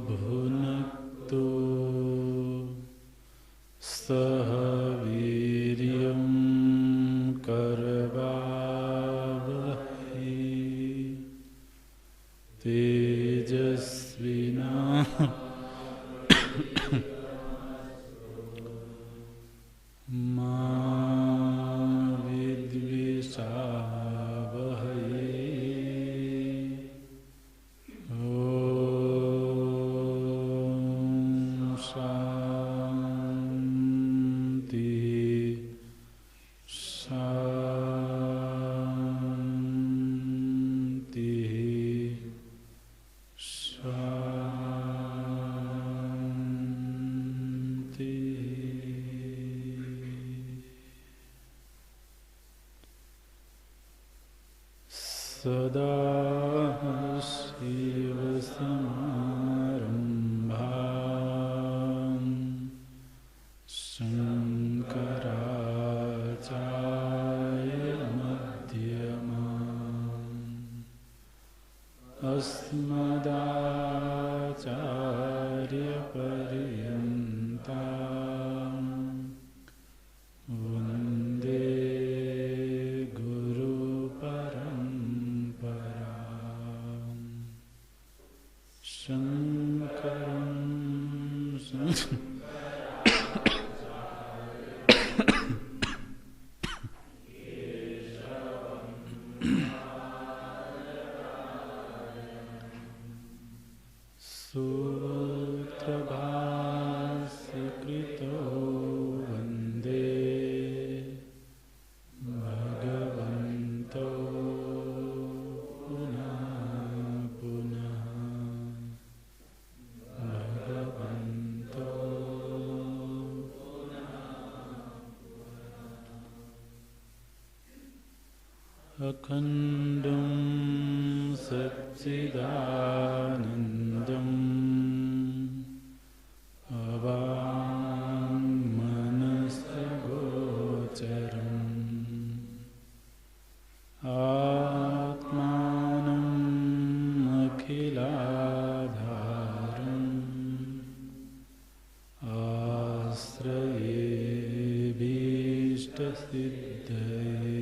भुनक्तु सह वीर्यं करवावहै तेजस्विना मा विद्विषावहै। ओम शांति शांति शांति। सदा शिवसमारम्भां शङ्कराचार्यमध्यमाम् अस्मदाचार्यपर्यन्तां वन्दे गुरुपरम्पराम्। शङ्करं सूत्रभाष्यकृतो वन्दे भगवन्तो पुनः पुनः भगवन्तो अखण्डं सच्चिदानन्दम् अवाङ्मनसगोचरम् आत्मानम् अखिलाधारम् आश्रयेऽभीष्टसिद्धये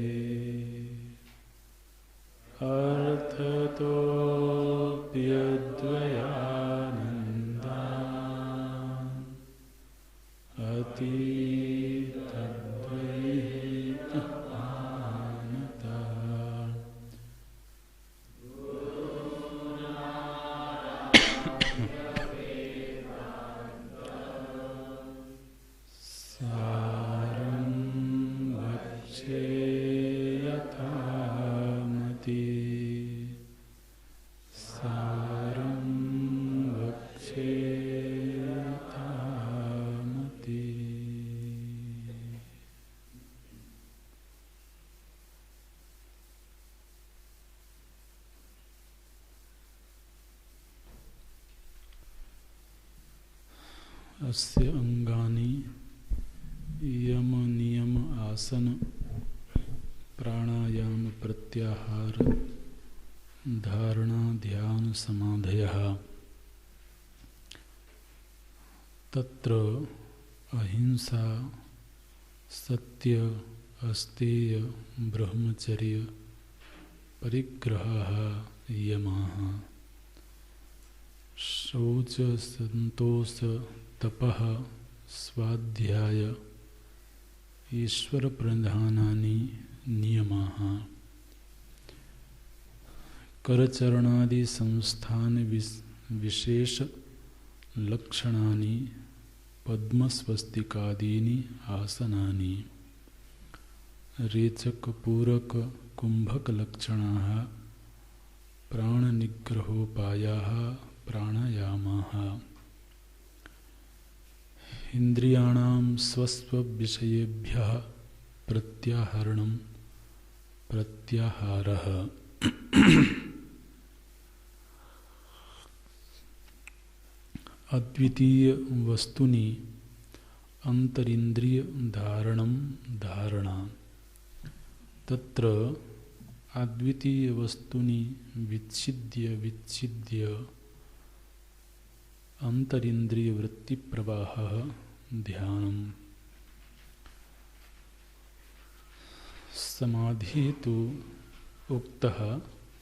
अर्थतोऽप्यद्वयानन्दा अतीतद्वैतमानतः सारं भक्षे यथामति सारं भक्षे यथामति। अस्य अंगानि यम नियम आसन प्राणायाम प्रत्याहार धारणा ध्यान समाधयः तत्र अहिंसा सत्य अस्तेय ब्रह्मचर्य परिग्रहः यमः शौच संतोष तपः स्वाध्याय ईश्वर प्रधानानि नियमाः करचरणादि संस्थान विशेष लक्षणानि पद्मस्वस्तिकादीनि आसनानि रेचक पूरक कुंभक लक्षणाः प्राणनिग्रहोपायाः प्राणायामाः इंद्रियाणां स्वस्व विषयेभ्यः प्रत्याहरणं प्रत्याहारः अद्वितीय वस्तुनि अंतरिंद्रिय धारणं धारणा तत्र अद्वितीय वस्तुनि विच्छिद्य अंतरिंद्रिय वृत्ति प्रवाह ध्यानम। समाधि तो उक्तः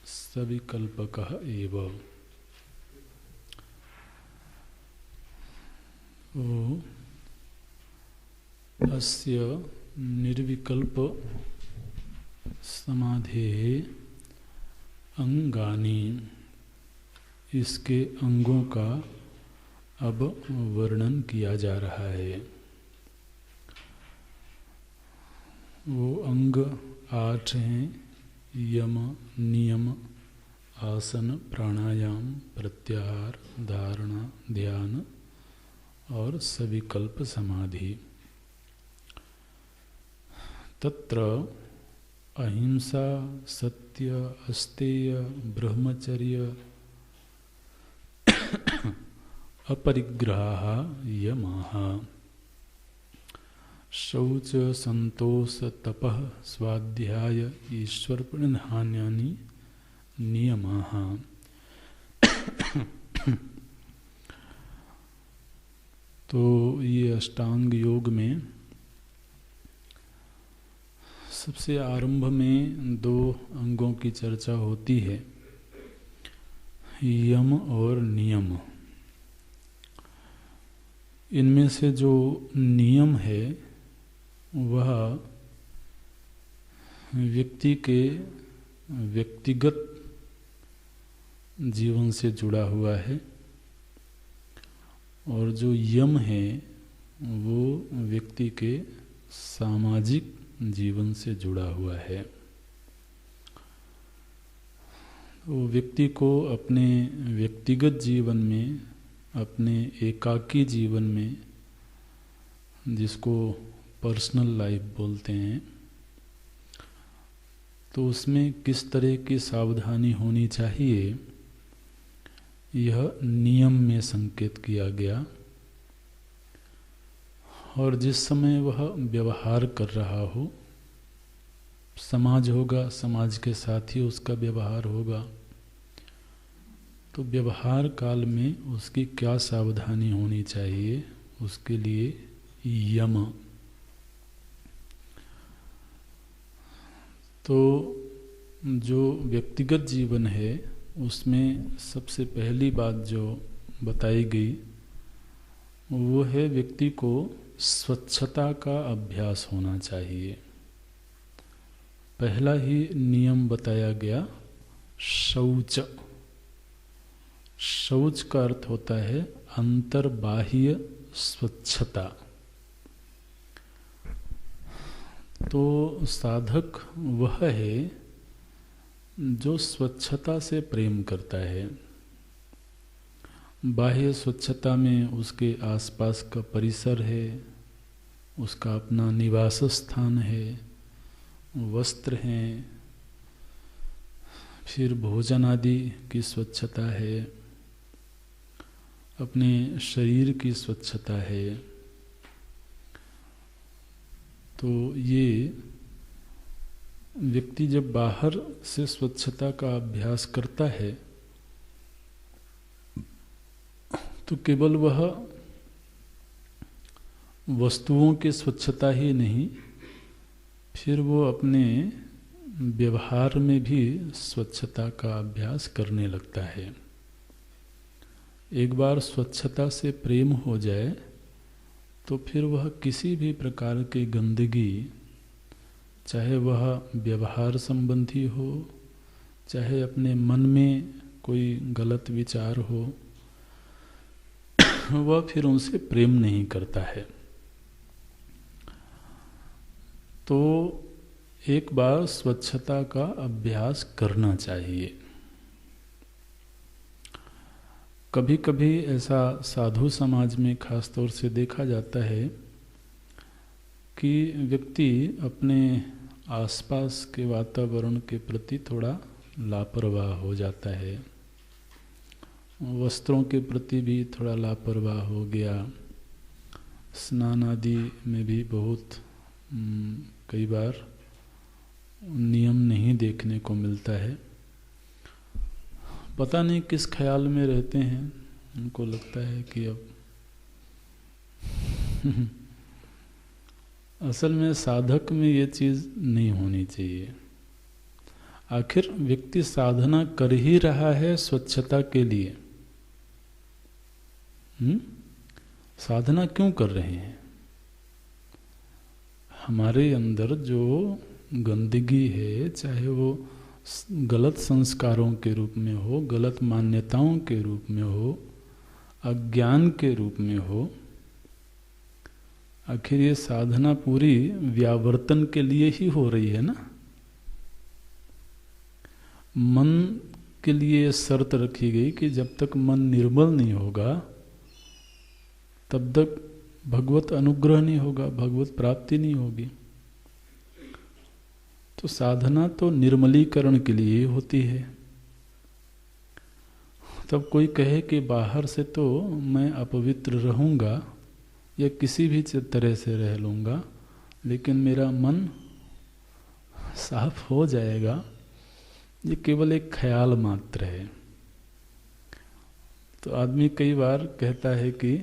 सविकल्पकः एव। अस्य निर्विकल्प समाधेः अंगानि, इसके अंगों का अब वर्णन किया जा रहा है। वो अंग 8 हैं: यम, नियम, आसन, प्राणायाम, प्रत्याहार, धारणा, ध्यान और सविकल्प समाधि। तत्र अहिंसा, सत्य, अस्तेय, ब्रह्मचर्य, अपरिग्रह, यमाः, शौच, संतोष, तपः, स्वाध्याय, ईश्वर प्रणिधानानि नियमाः। तो ये अष्टांग योग में सबसे आरंभ में 2 अंगों की चर्चा होती है, यम और नियम। इनमें से जो नियम है वह व्यक्ति के व्यक्तिगत जीवन से जुड़ा हुआ है, और जो यम है वो व्यक्ति के सामाजिक जीवन से जुड़ा हुआ है। वो व्यक्ति को अपने व्यक्तिगत जीवन में, अपने एकाकी जीवन में, जिसको पर्सनल लाइफ बोलते हैं, तो उसमें किस तरह की सावधानी होनी चाहिए, यह नियम में संकेत किया गया। और जिस समय वह व्यवहार कर रहा हो, समाज होगा, समाज के साथ ही उसका व्यवहार होगा, तो व्यवहार काल में उसकी क्या सावधानी होनी चाहिए, उसके लिए यम। तो जो व्यक्तिगत जीवन है उसमें सबसे पहली बात जो बताई गई वो है व्यक्ति को स्वच्छता का अभ्यास होना चाहिए। पहला ही नियम बताया गया शौच। शौच का अर्थ होता है अंतर्बाह्य स्वच्छता। तो साधक वह है जो स्वच्छता से प्रेम करता है। बाह्य स्वच्छता में उसके आसपास का परिसर है, उसका अपना निवास स्थान है, वस्त्र हैं, फिर भोजन आदि की स्वच्छता है, अपने शरीर की स्वच्छता है। तो ये व्यक्ति जब बाहर से स्वच्छता का अभ्यास करता है तो केवल वह वस्तुओं की स्वच्छता ही नहीं, फिर वो अपने व्यवहार में भी स्वच्छता का अभ्यास करने लगता है। एक बार स्वच्छता से प्रेम हो जाए तो फिर वह किसी भी प्रकार की गंदगी, चाहे वह व्यवहार संबंधी हो, चाहे अपने मन में कोई गलत विचार हो, वह फिर उनसे प्रेम नहीं करता है। तो एक बार स्वच्छता का अभ्यास करना चाहिए। कभी कभी ऐसा साधु समाज में खास तौर से देखा जाता है कि व्यक्ति अपने आसपास के वातावरण के प्रति थोड़ा लापरवाह हो जाता है, वस्त्रों के प्रति भी थोड़ा लापरवाह हो गया, स्नान आदि में भी बहुत कई बार नियम नहीं देखने को मिलता है। पता नहीं किस ख्याल में रहते हैं, उनको लगता है कि अब असल में साधक में ये चीज़ नहीं होनी चाहिए। आखिर व्यक्ति साधना कर ही रहा है स्वच्छता के लिए। साधना क्यों कर रहे हैं? हमारे अंदर जो गंदगी है, चाहे वो गलत संस्कारों के रूप में हो, गलत मान्यताओं के रूप में हो, अज्ञान के रूप में हो, आखिर ये साधना पूरी व्यावर्तन के लिए ही हो रही है ना। मन के लिए शर्त रखी गई कि जब तक मन निर्मल नहीं होगा तब तक भगवत अनुग्रह नहीं होगा, भगवत प्राप्ति नहीं होगी। तो साधना तो निर्मलीकरण के लिए होती है। तब कोई कहे कि बाहर से तो मैं अपवित्र रहूँगा या किसी भी तरह से रह लूँगा, लेकिन मेरा मन साफ हो जाएगा, ये केवल एक ख्याल मात्र है। तो आदमी कई बार कहता है कि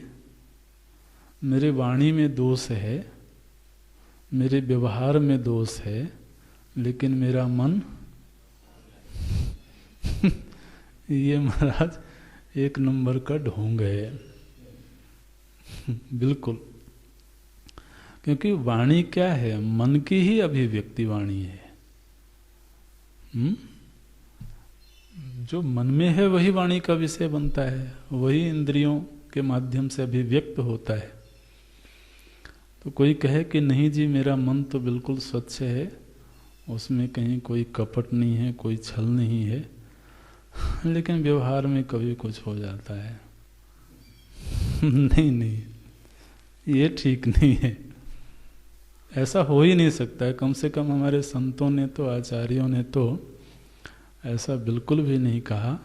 मेरे वाणी में दोष है, मेरे व्यवहार में दोष है, लेकिन मेरा मन ये महाराज एक नंबर का ढोंग है। बिल्कुल, क्योंकि वाणी क्या है? मन की ही अभिव्यक्ति वाणी है। जो मन में है वही वाणी का विषय बनता है, वही इंद्रियों के माध्यम से अभिव्यक्त होता है। तो कोई कहे कि नहीं जी मेरा मन तो बिल्कुल स्वच्छ है, उसमें कहीं कोई कपट नहीं है, कोई छल नहीं है, लेकिन व्यवहार में कभी कुछ हो जाता है। नहीं नहीं, ये ठीक नहीं है, ऐसा हो ही नहीं सकता है। कम से कम हमारे संतों ने तो, आचार्यों ने तो ऐसा बिल्कुल भी नहीं कहा।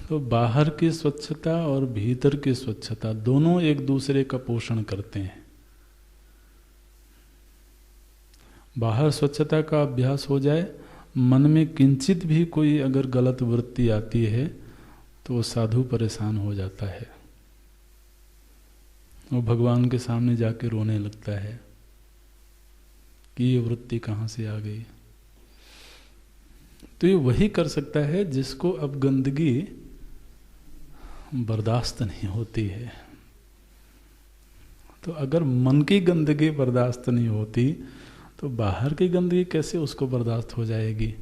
तो बाहर की स्वच्छता और भीतर की स्वच्छता दोनों एक दूसरे का पोषण करते हैं। बाहर स्वच्छता का अभ्यास हो जाए, मन में किंचित भी कोई अगर गलत वृत्ति आती है तो वो साधु परेशान हो जाता है, वो भगवान के सामने जाके रोने लगता है कि ये वृत्ति कहाँ से आ गई। तो ये वही कर सकता है जिसको अब गंदगी बर्दाश्त नहीं होती है। तो अगर मन की गंदगी बर्दाश्त नहीं होती तो बाहर की गंदगी कैसे उसको बर्दाश्त हो जाएगी।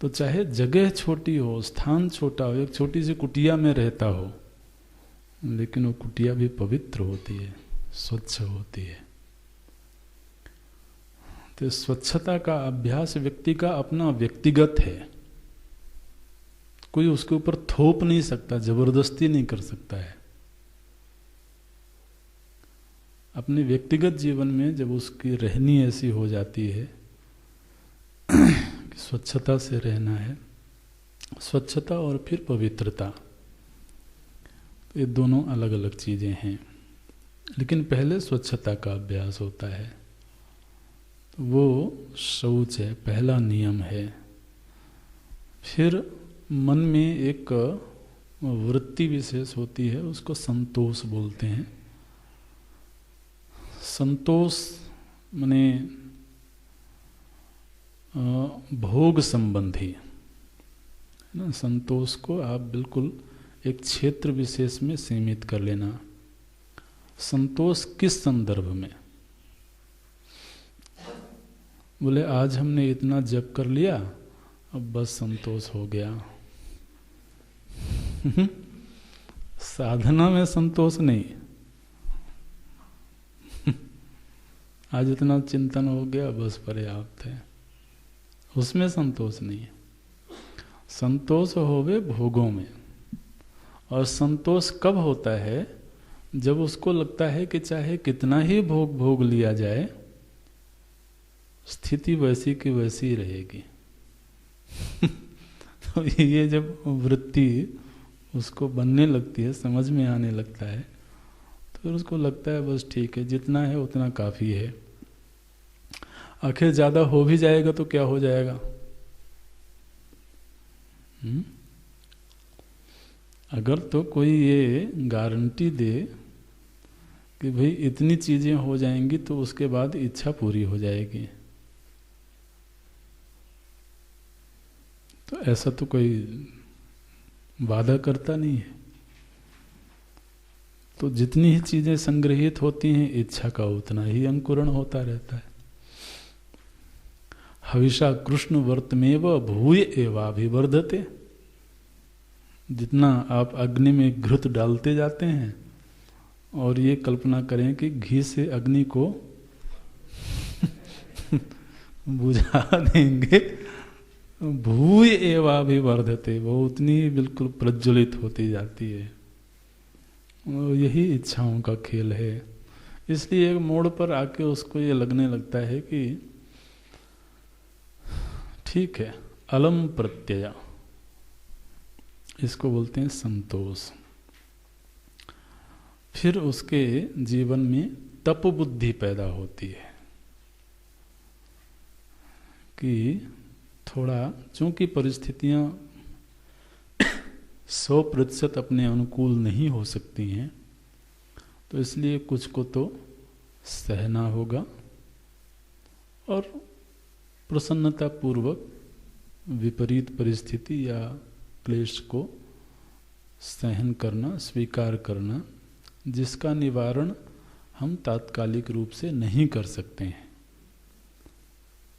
तो चाहे जगह छोटी हो, स्थान छोटा हो, एक छोटी सी कुटिया में रहता हो, लेकिन वो कुटिया भी पवित्र होती है, स्वच्छ होती है। तो स्वच्छता का अभ्यास व्यक्ति का अपना व्यक्तिगत है, कोई उसके ऊपर थोप नहीं सकता, जबरदस्ती नहीं कर सकता है। अपने व्यक्तिगत जीवन में जब उसकी रहनी ऐसी हो जाती है कि स्वच्छता से रहना है, स्वच्छता और फिर पवित्रता, ये दोनों अलग अलग चीजें हैं। लेकिन पहले स्वच्छता का अभ्यास होता है, वो शौच है, पहला नियम है। फिर मन में एक वृत्ति विशेष होती है, उसको संतोष बोलते हैं। संतोष माने भोग संबंधी ना। संतोष को आप बिल्कुल एक क्षेत्र विशेष में सीमित कर लेना। संतोष किस संदर्भ में? बोले आज हमने इतना जप कर लिया, अब बस संतोष हो गया। साधना में संतोष नहीं। आज इतना चिंतन हो गया, बस पर्याप्त है, उसमें संतोष नहीं है। संतोष होवे भोगों में। और संतोष कब होता है? जब उसको लगता है कि चाहे कितना ही भोग भोग लिया जाए, स्थिति वैसी की वैसी ही रहेगी। तो ये जब वृत्ति उसको बनने लगती है, समझ में आने लगता है, तो फिर उसको लगता है बस ठीक है, जितना है उतना काफ़ी है। आखिर ज़्यादा हो भी जाएगा तो क्या हो जाएगा? अगर तो कोई ये गारंटी दे कि भाई इतनी चीजें हो जाएंगी तो उसके बाद इच्छा पूरी हो जाएगी, तो ऐसा तो कोई वादा करता नहीं है। तो जितनी ही चीजें संग्रहित होती हैं, इच्छा का उतना ही अंकुरण होता रहता है। हविषा कृष्ण वर्तमेव भूय एवाभिवर्धते। जितना आप अग्नि में घृत डालते जाते हैं और ये कल्पना करें कि घी से अग्नि को बुझा देंगे, भूय एवाभिवर्धते, वो उतनी बिल्कुल प्रज्वलित होती जाती है। और यही इच्छाओं का खेल है। इसलिए एक मोड़ पर आके उसको ये लगने लगता है कि ठीक है, अलम प्रत्यय, इसको बोलते हैं संतोष। फिर उसके जीवन में तप बुद्धि पैदा होती है कि थोड़ा, चूंकि परिस्थितियां 100% अपने अनुकूल नहीं हो सकती हैं, तो इसलिए कुछ को तो सहना होगा और प्रसन्नता पूर्वक विपरीत परिस्थिति या क्लेश को सहन करना, स्वीकार करना, जिसका निवारण हम तात्कालिक रूप से नहीं कर सकते हैं।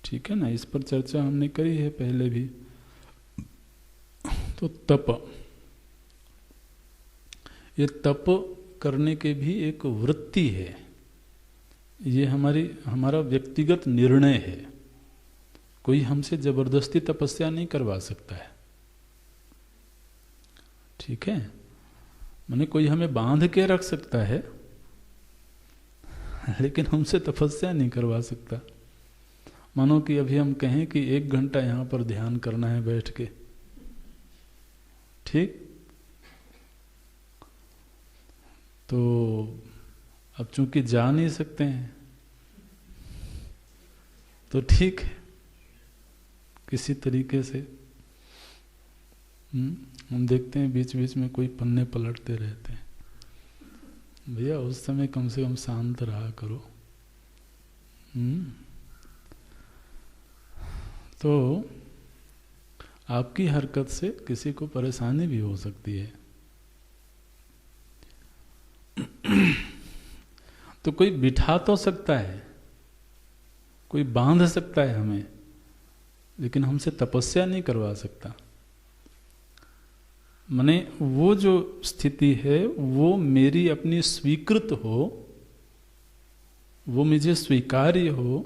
ठीक है ना, इस पर चर्चा हमने करी है पहले भी। तो तप, ये तप करने के भी एक वृत्ति है, ये हमारा व्यक्तिगत निर्णय है। कोई हमसे जबरदस्ती तपस्या नहीं करवा सकता है। ठीक है, माने कोई हमें बांध के रख सकता है, लेकिन हमसे तपस्या नहीं करवा सकता। मानो कि अभी हम कहें कि 1 घंटा यहां पर ध्यान करना है बैठ के, ठीक, तो अब चूंकि जा नहीं सकते हैं तो ठीक है, किसी तरीके से हम देखते हैं बीच बीच में कोई पन्ने पलटते रहते हैं। भैया उस समय कम से कम शांत रहा करो। तो आपकी हरकत से किसी को परेशानी भी हो सकती है। तो कोई बिठा तो सकता है, कोई बांध सकता है हमें, लेकिन हमसे तपस्या नहीं करवा सकता। माने वो जो स्थिति है वो मेरी अपनी स्वीकृत हो, वो मुझे स्वीकार्य हो,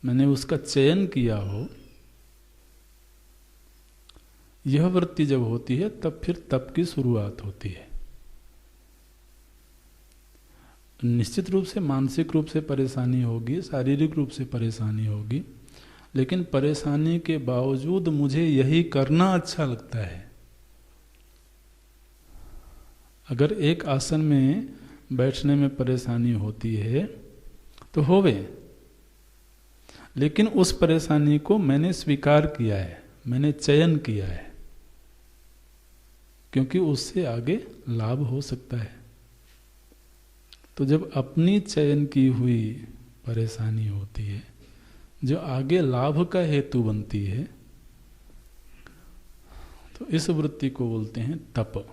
मैंने उसका चयन किया हो, यह वृत्ति जब होती है तब फिर तप की शुरुआत होती है। निश्चित रूप से मानसिक रूप से परेशानी होगी, शारीरिक रूप से परेशानी होगी, लेकिन परेशानी के बावजूद मुझे यही करना अच्छा लगता है। अगर एक आसन में बैठने में परेशानी होती है तो होवे, लेकिन उस परेशानी को मैंने स्वीकार किया है, मैंने चयन किया है, क्योंकि उससे आगे लाभ हो सकता है। तो जब अपनी चयन की हुई परेशानी होती है जो आगे लाभ का हेतु बनती है, तो इस वृत्ति को बोलते हैं तप।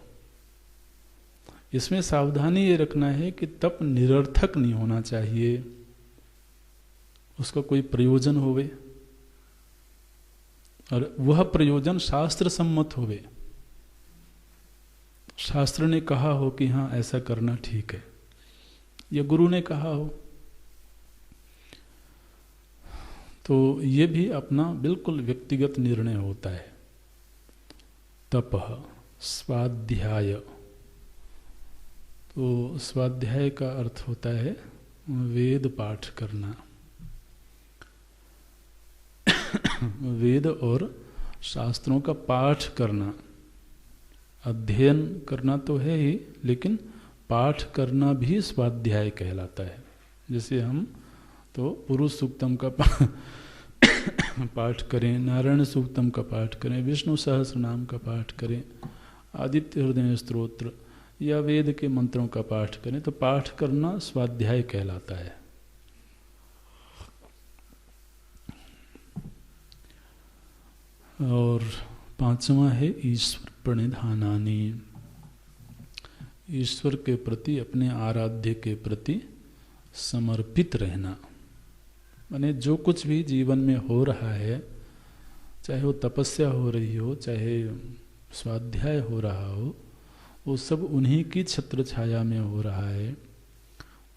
इसमें सावधानी ये रखना है कि तप निरर्थक नहीं होना चाहिए, उसका कोई प्रयोजन होवे और वह प्रयोजन शास्त्र सम्मत होवे। शास्त्र ने कहा हो कि हाँ ऐसा करना ठीक है, या गुरु ने कहा हो, तो ये भी अपना बिल्कुल व्यक्तिगत निर्णय होता है। तपः स्वाध्याय, तो स्वाध्याय का अर्थ होता है वेद पाठ करना। वेद और शास्त्रों का पाठ करना, अध्ययन करना तो है ही, लेकिन पाठ करना भी स्वाध्याय कहलाता है। जैसे हम तो पुरुष सूक्तम का पाठ करें, नारायण सूक्तम का पाठ करें, विष्णु सहस्रनाम का पाठ करें, आदित्य हृदय स्तोत्र या वेद के मंत्रों का पाठ करें, तो पाठ करना स्वाध्याय कहलाता है। और पांचवा है ईश्वर प्रणिधानानि, ईश्वर के प्रति, अपने आराध्य के प्रति समर्पित रहना। माने जो कुछ भी जीवन में हो रहा है, चाहे वो तपस्या हो रही हो, चाहे स्वाध्याय हो रहा हो, वो सब उन्हीं की छत्र छाया में हो रहा है,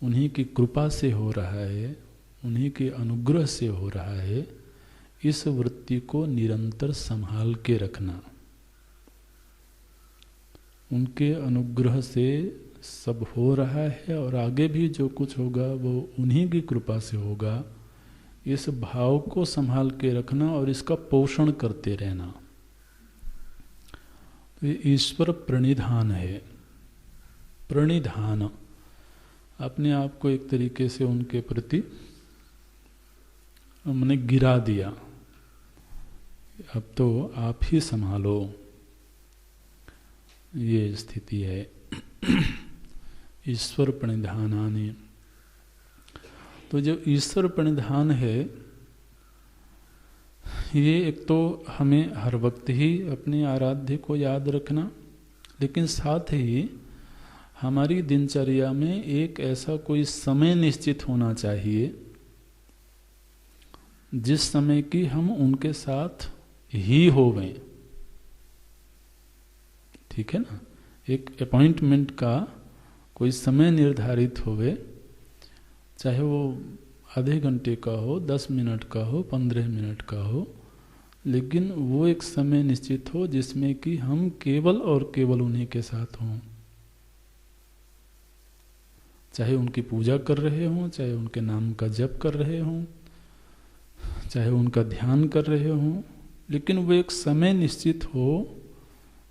उन्हीं की कृपा से हो रहा है, उन्हीं के अनुग्रह से हो रहा है। इस वृत्ति को निरंतर संभाल के रखना। उनके अनुग्रह से सब हो रहा है और आगे भी जो कुछ होगा वो उन्हीं की कृपा से होगा। इस भाव को संभाल के रखना और इसका पोषण करते रहना, तो ये ईश्वर प्रणिधान है। प्रणिधान, अपने आप को एक तरीके से उनके प्रति हमने गिरा दिया, अब तो आप ही संभालो, ये स्थिति है। ईश्वर प्रणिधानानि, तो जो ईश्वर प्रणिधान है, ये एक तो हमें हर वक्त ही अपने आराध्य को याद रखना, लेकिन साथ ही हमारी दिनचर्या में एक ऐसा कोई समय निश्चित होना चाहिए जिस समय की हम उनके साथ ही होवें। ठीक है ना, एक अपॉइंटमेंट का कोई समय निर्धारित होवे, चाहे वो आधे घंटे का हो, 10 मिनट का हो, 15 मिनट का हो, लेकिन वो एक समय निश्चित हो जिसमें कि हम केवल और केवल उन्हीं के साथ हों। चाहे उनकी पूजा कर रहे हों, चाहे उनके नाम का जप कर रहे हों, चाहे उनका ध्यान कर रहे हों, लेकिन वो एक समय निश्चित हो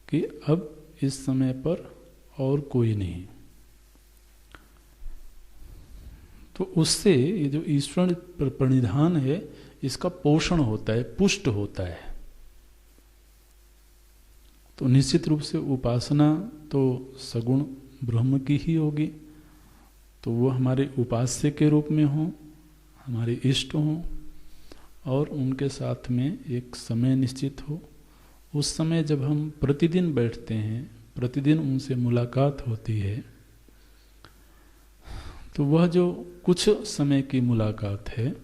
कि अब इस समय पर और कोई नहीं। तो उससे ये जो ईश्वर प्रणिधान है, इसका पोषण होता है, पुष्ट होता है। तो निश्चित रूप से उपासना तो सगुण ब्रह्म की ही होगी, तो वो हमारे उपास्य के रूप में हो, हमारे इष्ट हों, और उनके साथ में एक समय निश्चित हो। उस समय जब हम प्रतिदिन बैठते हैं, प्रतिदिन उनसे मुलाकात होती है, तो वह जो कुछ समय की मुलाकात है,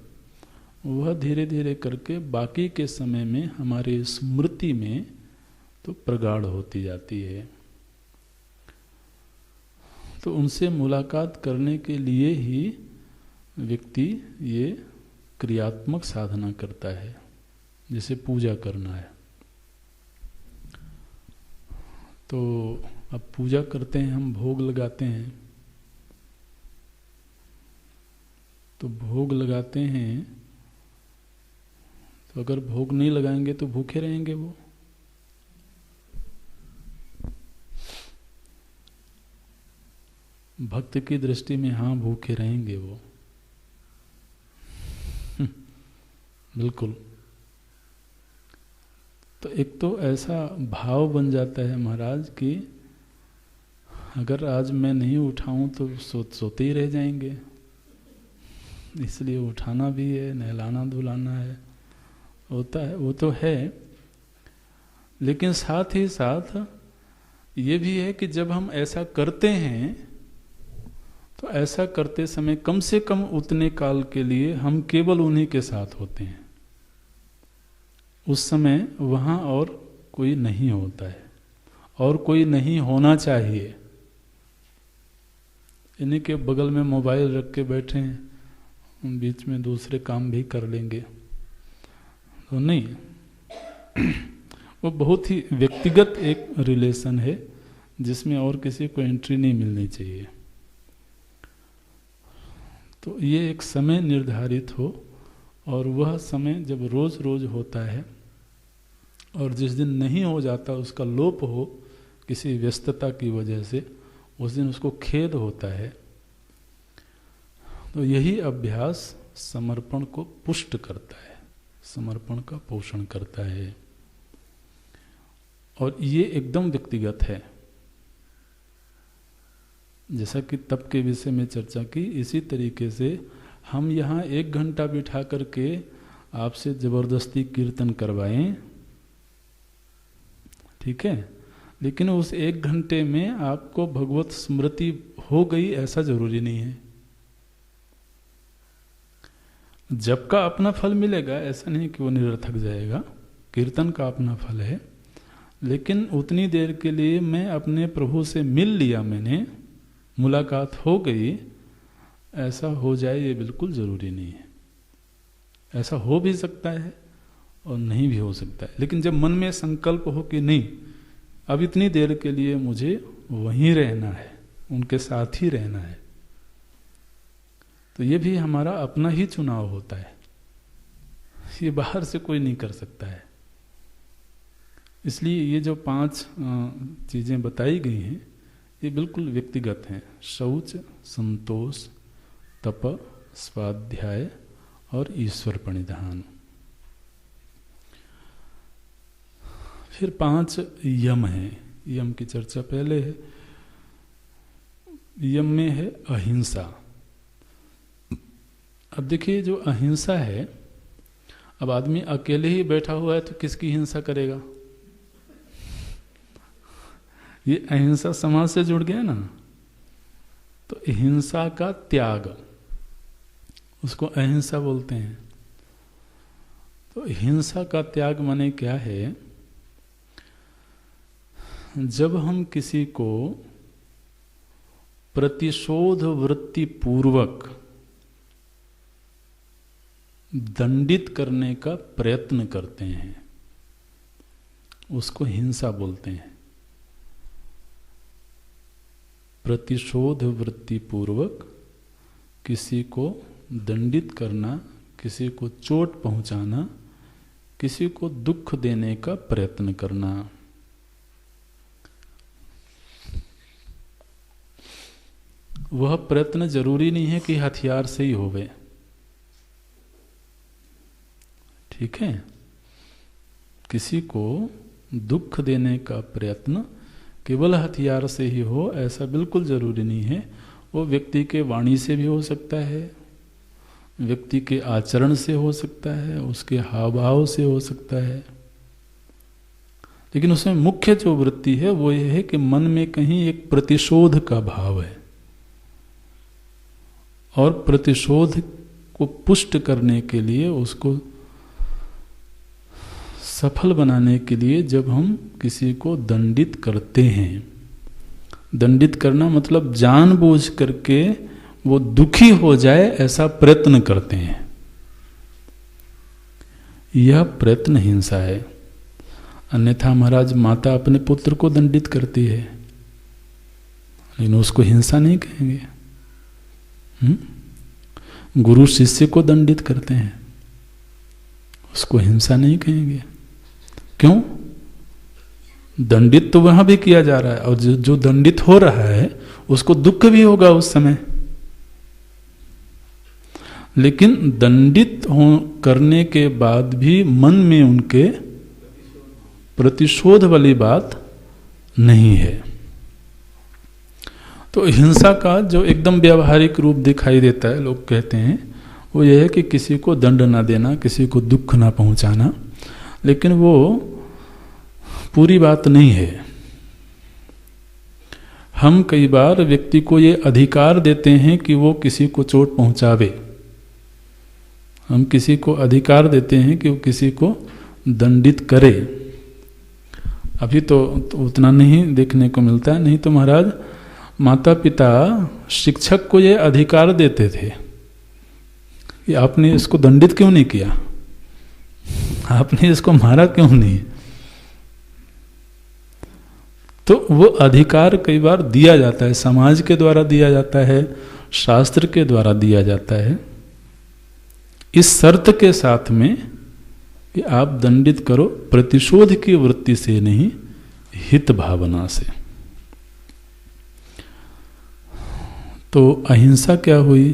वह धीरे धीरे करके बाकी के समय में हमारे स्मृति में तो प्रगाढ़ होती जाती है। तो उनसे मुलाकात करने के लिए ही व्यक्ति ये क्रियात्मक साधना करता है, जैसे पूजा करना है। तो अब पूजा करते हैं, हम भोग लगाते हैं, तो भोग लगाते हैं, तो अगर भोग नहीं लगाएंगे तो भूखे रहेंगे वो। भक्त की दृष्टि में हाँ, भूखे रहेंगे वो, बिल्कुल। तो एक तो ऐसा भाव बन जाता है महाराज कि अगर आज मैं नहीं उठाऊं तो सोते ही रह जाएंगे, इसलिए उठाना भी है, नहलाना धुलाना है, होता है, वो तो है। लेकिन साथ ही साथ ये भी है कि जब हम ऐसा करते हैं, तो ऐसा करते समय कम से कम उतने काल के लिए हम केवल उन्हीं के साथ होते हैं। उस समय वहाँ और कोई नहीं होता है, और कोई नहीं होना चाहिए। इन्हीं के बगल में मोबाइल रख के बैठे हैं, बीच में दूसरे काम भी कर लेंगे, तो नहीं। वो बहुत ही व्यक्तिगत एक रिलेशन है जिसमें और किसी को एंट्री नहीं मिलनी चाहिए। तो ये एक समय निर्धारित हो, और वह समय जब रोज रोज होता है, और जिस दिन नहीं हो जाता, उसका लोप हो किसी व्यस्तता की वजह से, उस दिन उसको खेद होता है। तो यही अभ्यास समर्पण को पुष्ट करता है, समर्पण का पोषण करता है। और ये एकदम व्यक्तिगत है। जैसा कि तप के विषय में चर्चा की, इसी तरीके से हम यहाँ 1 घंटा बिठा करके आपसे जबरदस्ती कीर्तन करवाएं, ठीक है, लेकिन उस 1 घंटे में आपको भगवत स्मृति हो गई ऐसा जरूरी नहीं है। जप का अपना फल मिलेगा, ऐसा नहीं कि वो निरर्थक जाएगा, कीर्तन का अपना फल है, लेकिन उतनी देर के लिए मैं अपने प्रभु से मिल लिया, मैंने मुलाकात हो गई, ऐसा हो जाए ये बिल्कुल ज़रूरी नहीं है। ऐसा हो भी सकता है और नहीं भी हो सकता है, लेकिन जब मन में संकल्प हो कि नहीं, अब इतनी देर के लिए मुझे वहीं रहना है, उनके साथ ही रहना है, तो ये भी हमारा अपना ही चुनाव होता है, ये बाहर से कोई नहीं कर सकता है। इसलिए ये जो 5 चीज़ें बताई गई हैं ये बिल्कुल व्यक्तिगत हैं। शौच, संतोष, तप, स्वाध्याय और ईश्वर प्रणिधान। फिर 5 यम हैं। यम की चर्चा पहले है। यम में है अहिंसा। अब देखिए, जो अहिंसा है, अब आदमी अकेले ही बैठा हुआ है तो किसकी हिंसा करेगा? ये अहिंसा समाज से जुड़ गया ना, तो हिंसा का त्याग, उसको अहिंसा बोलते हैं। तो हिंसा का त्याग माने क्या है? जब हम किसी को प्रतिशोध वृत्ति पूर्वक दंडित करने का प्रयत्न करते हैं, उसको हिंसा बोलते हैं। प्रतिशोध वृत्ति पूर्वक किसी को दंडित करना, किसी को चोट पहुंचाना, किसी को दुख देने का प्रयत्न करना। वह प्रयत्न जरूरी नहीं है कि हथियार से ही होवे, ठीक है। किसी को दुख देने का प्रयत्न केवल हथियार से ही हो ऐसा बिल्कुल जरूरी नहीं है। वो व्यक्ति के वाणी से भी हो सकता है, व्यक्ति के आचरण से हो सकता है, उसके हाव भाव से हो सकता है, लेकिन उसमें मुख्य जो वृत्ति है वो ये है कि मन में कहीं एक प्रतिशोध का भाव है, और प्रतिशोध को पुष्ट करने के लिए, उसको सफल बनाने के लिए जब हम किसी को दंडित करते हैं, दंडित करना मतलब जानबूझ करके वो दुखी हो जाए ऐसा प्रयत्न करते हैं, यह प्रयत्न हिंसा है। अन्यथा महाराज माता अपने पुत्र को दंडित करती है, लेकिन उसको हिंसा नहीं कहेंगे। गुरु शिष्य को दंडित करते हैं, उसको हिंसा नहीं कहेंगे। क्यों? दंडित तो वहां भी किया जा रहा है, और जो दंडित हो रहा है उसको दुख भी होगा उस समय, लेकिन दंडित करने के बाद भी मन में उनके प्रतिशोध वाली बात नहीं है। तो हिंसा का जो एकदम व्यावहारिक रूप दिखाई देता है, लोग कहते हैं, वो ये है कि किसी को दंड ना देना, किसी को दुख ना पहुंचाना, लेकिन वो पूरी बात नहीं है। हम कई बार व्यक्ति को ये अधिकार देते हैं कि वो किसी को चोट पहुंचावे, हम किसी को अधिकार देते हैं कि वो किसी को दंडित करे। अभी तो उतना नहीं देखने को मिलता है, नहीं तो महाराज माता पिता शिक्षक को ये अधिकार देते थे कि आपने इसको दंडित क्यों नहीं किया, आपने इसको मारा क्यों नहीं। तो वो अधिकार कई बार दिया जाता है, समाज के द्वारा दिया जाता है, शास्त्र के द्वारा दिया जाता है, इस शर्त के साथ में कि आप दंडित करो प्रतिशोध की वृत्ति से नहीं, हित भावना से। तो अहिंसा क्या हुई?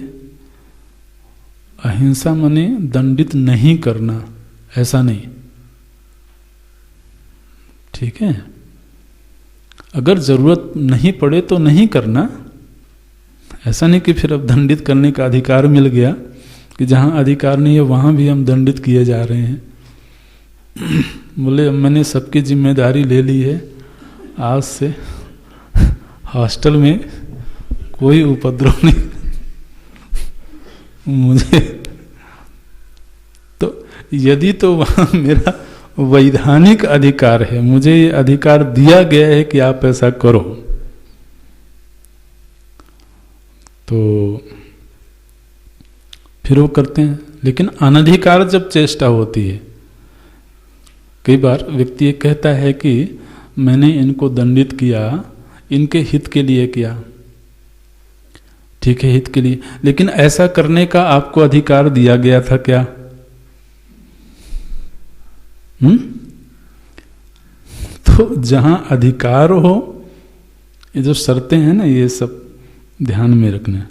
अहिंसा माने दंडित नहीं करना, ऐसा नहीं। ठीक है, अगर जरूरत नहीं पड़े तो नहीं करना। ऐसा नहीं कि फिर अब दंडित करने का अधिकार मिल गया कि जहां अधिकार नहीं है वहां भी हम दंडित किए जा रहे हैं। बोले मैंने सबकी जिम्मेदारी ले ली है, आज से हॉस्टल में कोई उपद्रव नहीं मुझे। तो यदि तो वहां मेरा वैधानिक अधिकार है, मुझे ये अधिकार दिया गया है कि आप ऐसा करो, तो फिर वो करते हैं। लेकिन अनधिकार जब चेष्टा होती है, कई बार व्यक्ति ये कहता है कि मैंने इनको दंडित किया, इनके हित के लिए किया। ठीक है, हित के लिए, लेकिन ऐसा करने का आपको अधिकार दिया गया था क्या? तो जहां अधिकार हो, ये जो शर्तें हैं ना, ये सब ध्यान में रखना।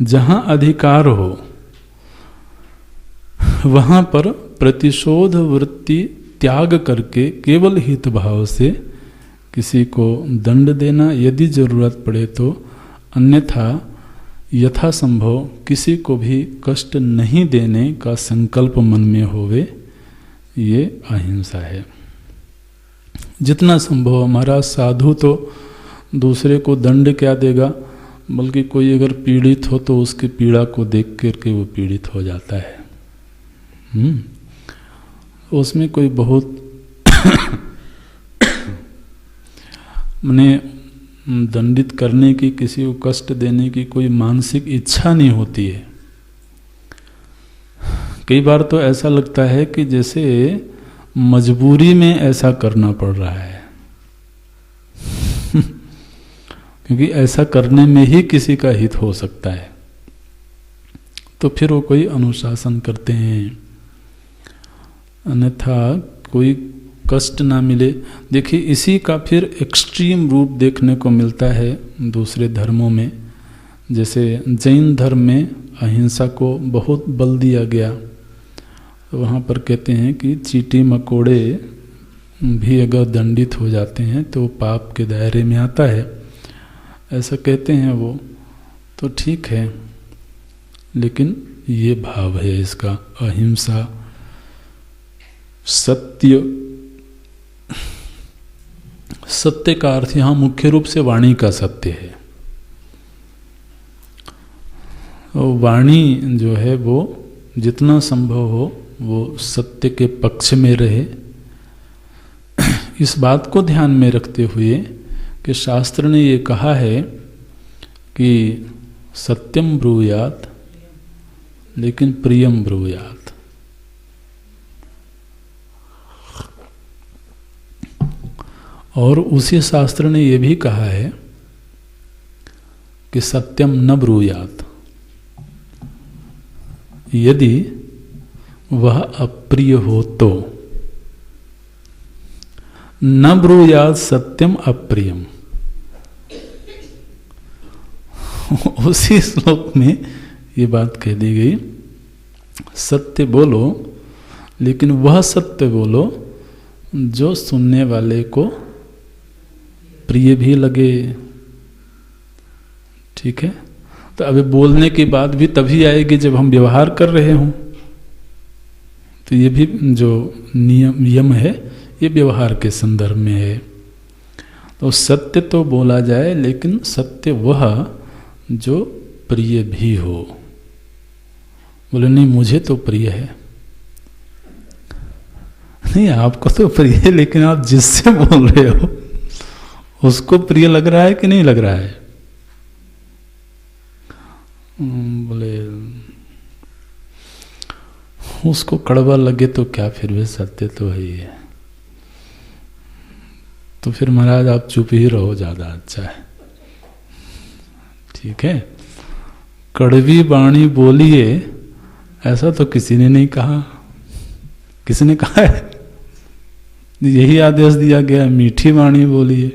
जहां अधिकार हो वहां पर प्रतिशोध वृत्ति त्याग करके केवल हित भाव से किसी को दंड देना, यदि जरूरत पड़े तो, अन्यथा यथासंभव किसी को भी कष्ट नहीं देने का संकल्प मन में होवे, ये अहिंसा है। जितना संभव। महाराज साधु तो दूसरे को दंड क्या देगा, बल्कि कोई अगर पीड़ित हो तो उसकी पीड़ा को देख करके वो पीड़ित हो जाता है। उसमें कोई बहुत मैंने दंडित करने की, किसी को कष्ट देने की कोई मानसिक इच्छा नहीं होती है। कई बार तो ऐसा लगता है कि जैसे मजबूरी में ऐसा करना पड़ रहा है क्योंकि ऐसा करने में ही किसी का हित हो सकता है, तो फिर वो कोई अनुशासन करते हैं, अन्यथा कोई कष्ट ना मिले। देखिए, इसी का फिर एक्सट्रीम रूप देखने को मिलता है दूसरे धर्मों में। जैसे जैन धर्म में अहिंसा को बहुत बल दिया गया, वहाँ पर कहते हैं कि चींटी मकोड़े भी अगर दंडित हो जाते हैं तो पाप के दायरे में आता है, ऐसा कहते हैं वो। तो ठीक है, लेकिन ये भाव है इसका, अहिंसा, सत्य। सत्य का अर्थ यहाँ मुख्य रूप से वाणी का सत्य है। वाणी जो है वो जितना संभव हो वो सत्य के पक्ष में रहे। इस बात को ध्यान में रखते हुए कि शास्त्र ने ये कहा है कि सत्यम ब्रूयात, लेकिन प्रियम ब्रूयात। और उसी शास्त्र ने यह भी कहा है कि सत्यम न ब्रूयात, यदि वह अप्रिय हो तो। न ब्रूयात सत्यम अप्रियम। उसी श्लोक में ये बात कह दी गई, सत्य बोलो, लेकिन वह सत्य बोलो जो सुनने वाले को प्रिय भी लगे। ठीक है, तो अभी बोलने की बात भी तभी आएगी जब हम व्यवहार कर रहे हों। तो ये भी जो नियम है ये व्यवहार के संदर्भ में है। तो सत्य तो बोला जाए, लेकिन सत्य वह जो प्रिय भी हो। बोले नहीं, मुझे तो प्रिय है। नहीं, आपको तो प्रिय है, लेकिन आप जिससे बोल रहे हो उसको प्रिय लग रहा है कि नहीं लग रहा है? बोले उसको कड़वा लगे तो क्या, फिर भी सत्य तो है ही है। तो फिर महाराज आप चुप ही रहो, ज्यादा अच्छा है। ठीक है, कड़वी वाणी बोलिए ऐसा तो किसी ने नहीं कहा। किसने कहा है? यही आदेश दिया गया, मीठी वाणी बोलिए।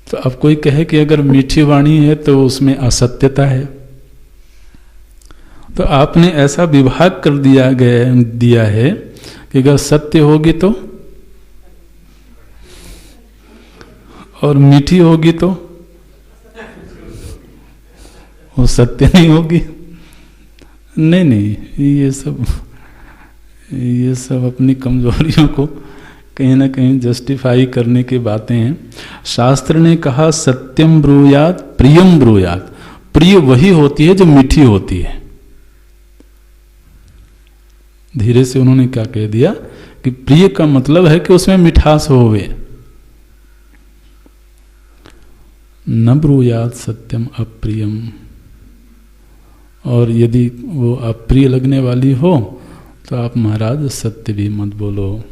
तो अब कोई कहे कि अगर मीठी वाणी है तो उसमें असत्यता है, तो आपने ऐसा विभाग कर दिया है कि अगर सत्य होगी तो और मीठी होगी तो वो सत्य नहीं होगी। नहीं, ये सब अपनी कमजोरियों को कहीं ना कहीं जस्टिफाई करने की बातें हैं। शास्त्र ने कहा सत्यम ब्रूयात प्रियम ब्रूयात। प्रिय वही होती है जो मीठी होती है। धीरे से उन्होंने क्या कह दिया कि प्रिय का मतलब है कि उसमें मिठास होवे। न ब्रूयात सत्यम अप्रियम। और यदि वो अप्रिय लगने वाली हो तो आप महाराज सत्य भी मत बोलो,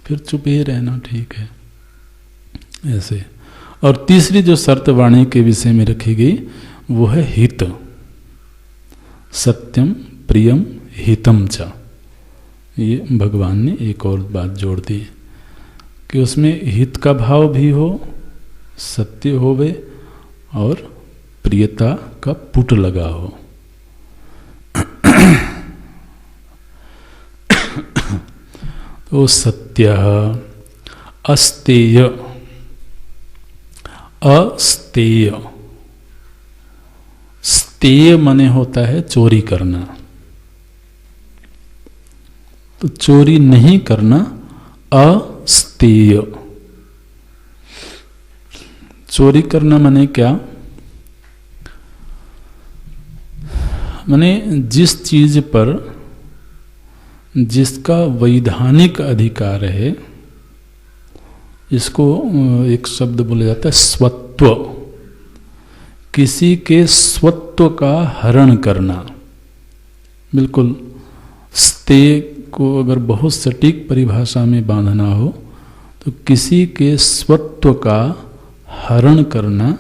फिर चुप ही रहना ठीक है ऐसे। और तीसरी जो शर्त वाणी के विषय में रखी गई वो है हित। सत्यम प्रियम हितम च। ये भगवान ने एक और बात जोड़ दी कि उसमें हित का भाव भी हो, सत्य होवे और प्रियता का पुट लगा हो। तो सत्य अस्तेय अस्तेय। स्तेय माने होता है चोरी करना। तो चोरी नहीं करना अस्तेय। चोरी करना माने क्या? माने जिस चीज पर जिसका वैधानिक अधिकार है, इसको एक शब्द बोला जाता है स्वत्व। किसी के स्वत्व का हरण करना। बिल्कुल स्तेय को अगर बहुत सटीक परिभाषा में बांधना हो तो किसी के स्वत्व का हरण करना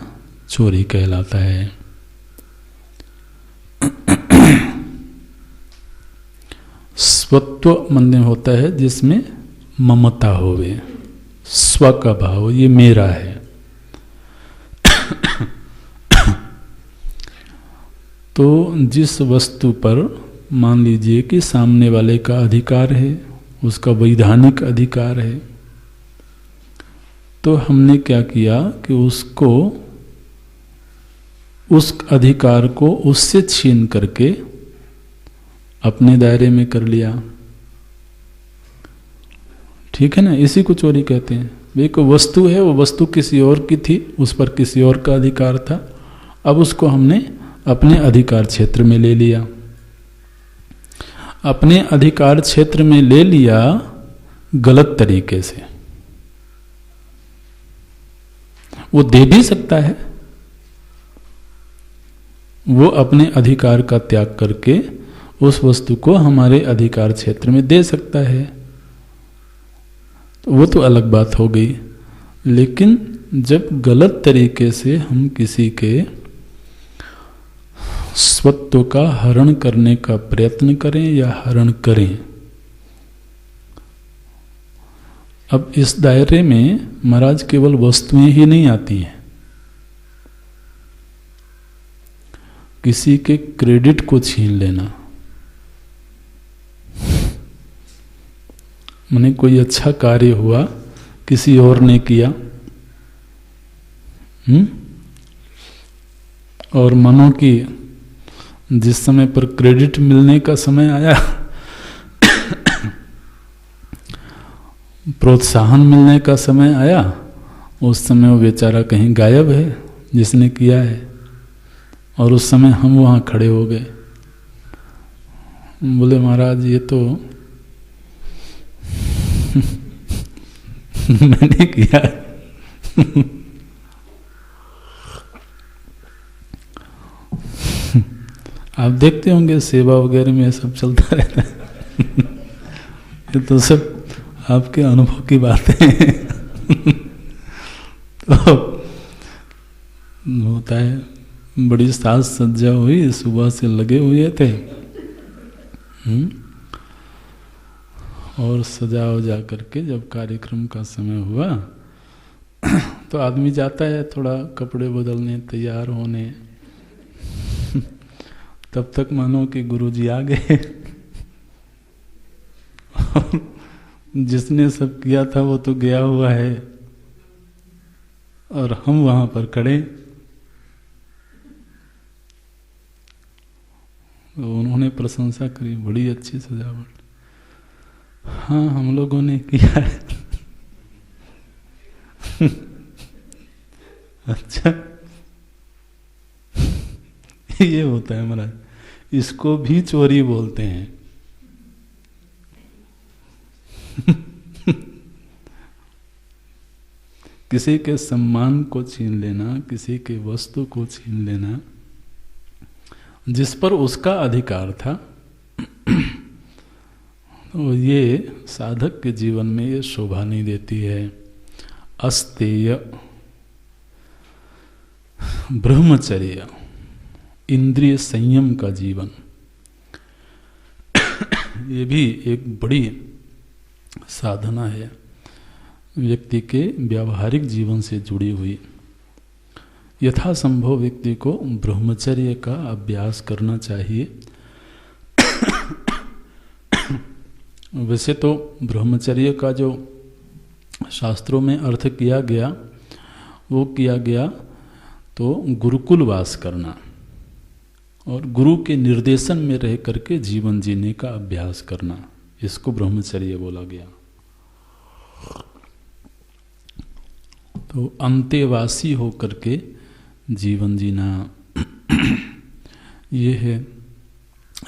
चोरी कहलाता है। स्वत्व मन होता है जिसमें ममता होवे, स्व का भाव, ये मेरा है। तो जिस वस्तु पर मान लीजिए कि सामने वाले का अधिकार है, उसका वैधानिक अधिकार है, तो हमने क्या किया कि उसको, उस अधिकार को उससे छीन करके अपने दायरे में कर लिया। ठीक है ना? इसी को चोरी कहते हैं। एक वस्तु है, वो वस्तु किसी और की थी, उस पर किसी और का अधिकार था, अब उसको हमने अपने अधिकार क्षेत्र में ले लिया। अपने अधिकार क्षेत्र में ले लिया गलत तरीके से। वो दे भी सकता है, वो अपने अधिकार का त्याग करके उस वस्तु को हमारे अधिकार क्षेत्र में दे सकता है, तो वो तो अलग बात हो गई। लेकिन जब गलत तरीके से हम किसी के स्वत्व का हरण करने का प्रयत्न करें या हरण करें, अब इस दायरे में महाराज केवल वस्तुएं ही नहीं आती हैं। किसी के क्रेडिट को छीन लेना, माने कोई अच्छा कार्य हुआ, किसी और ने किया, और मानो कि जिस समय पर क्रेडिट मिलने का समय आया, प्रोत्साहन मिलने का समय आया, उस समय वो बेचारा कहीं गायब है जिसने किया है, और उस समय हम वहाँ खड़े हो गए। बोले महाराज ये तो मैंने किया। आप देखते होंगे सेवा वगैरह में सब चलता रहता है। ये तो सब आपके अनुभव की बातें हैं। तो होता है, बड़ी साज सज्जा हुई, सुबह से लगे हुए थे, और सजा वजा करके जब कार्यक्रम का समय हुआ तो आदमी जाता है थोड़ा कपड़े बदलने, तैयार होने, तब तक मानो कि गुरुजी आ गए और जिसने सब किया था वो तो गया हुआ है और हम वहां पर खड़े। तो उन्होंने प्रशंसा करी, बड़ी अच्छी सजावट। हाँ, हम लोगों ने किया है। अच्छा, ये होता है महाराज, इसको भी चोरी बोलते हैं। किसी के सम्मान को छीन लेना, किसी के वस्तु को छीन लेना जिस पर उसका अधिकार था, तो ये साधक के जीवन में ये शोभा नहीं देती है। अस्तेय, ब्रह्मचर्य, इंद्रिय संयम का जीवन, ये भी एक बड़ी साधना है व्यक्ति के व्यावहारिक जीवन से जुड़ी हुई। यथासंभव व्यक्ति को ब्रह्मचर्य का अभ्यास करना चाहिए। वैसे तो ब्रह्मचर्य का जो शास्त्रों में अर्थ किया गया वो किया गया तो गुरुकुल वास करना और गुरु के निर्देशन में रह करके जीवन जीने का अभ्यास करना, इसको ब्रह्मचर्य बोला गया। तो अंतेवासी होकर के जीवन जीना ये है।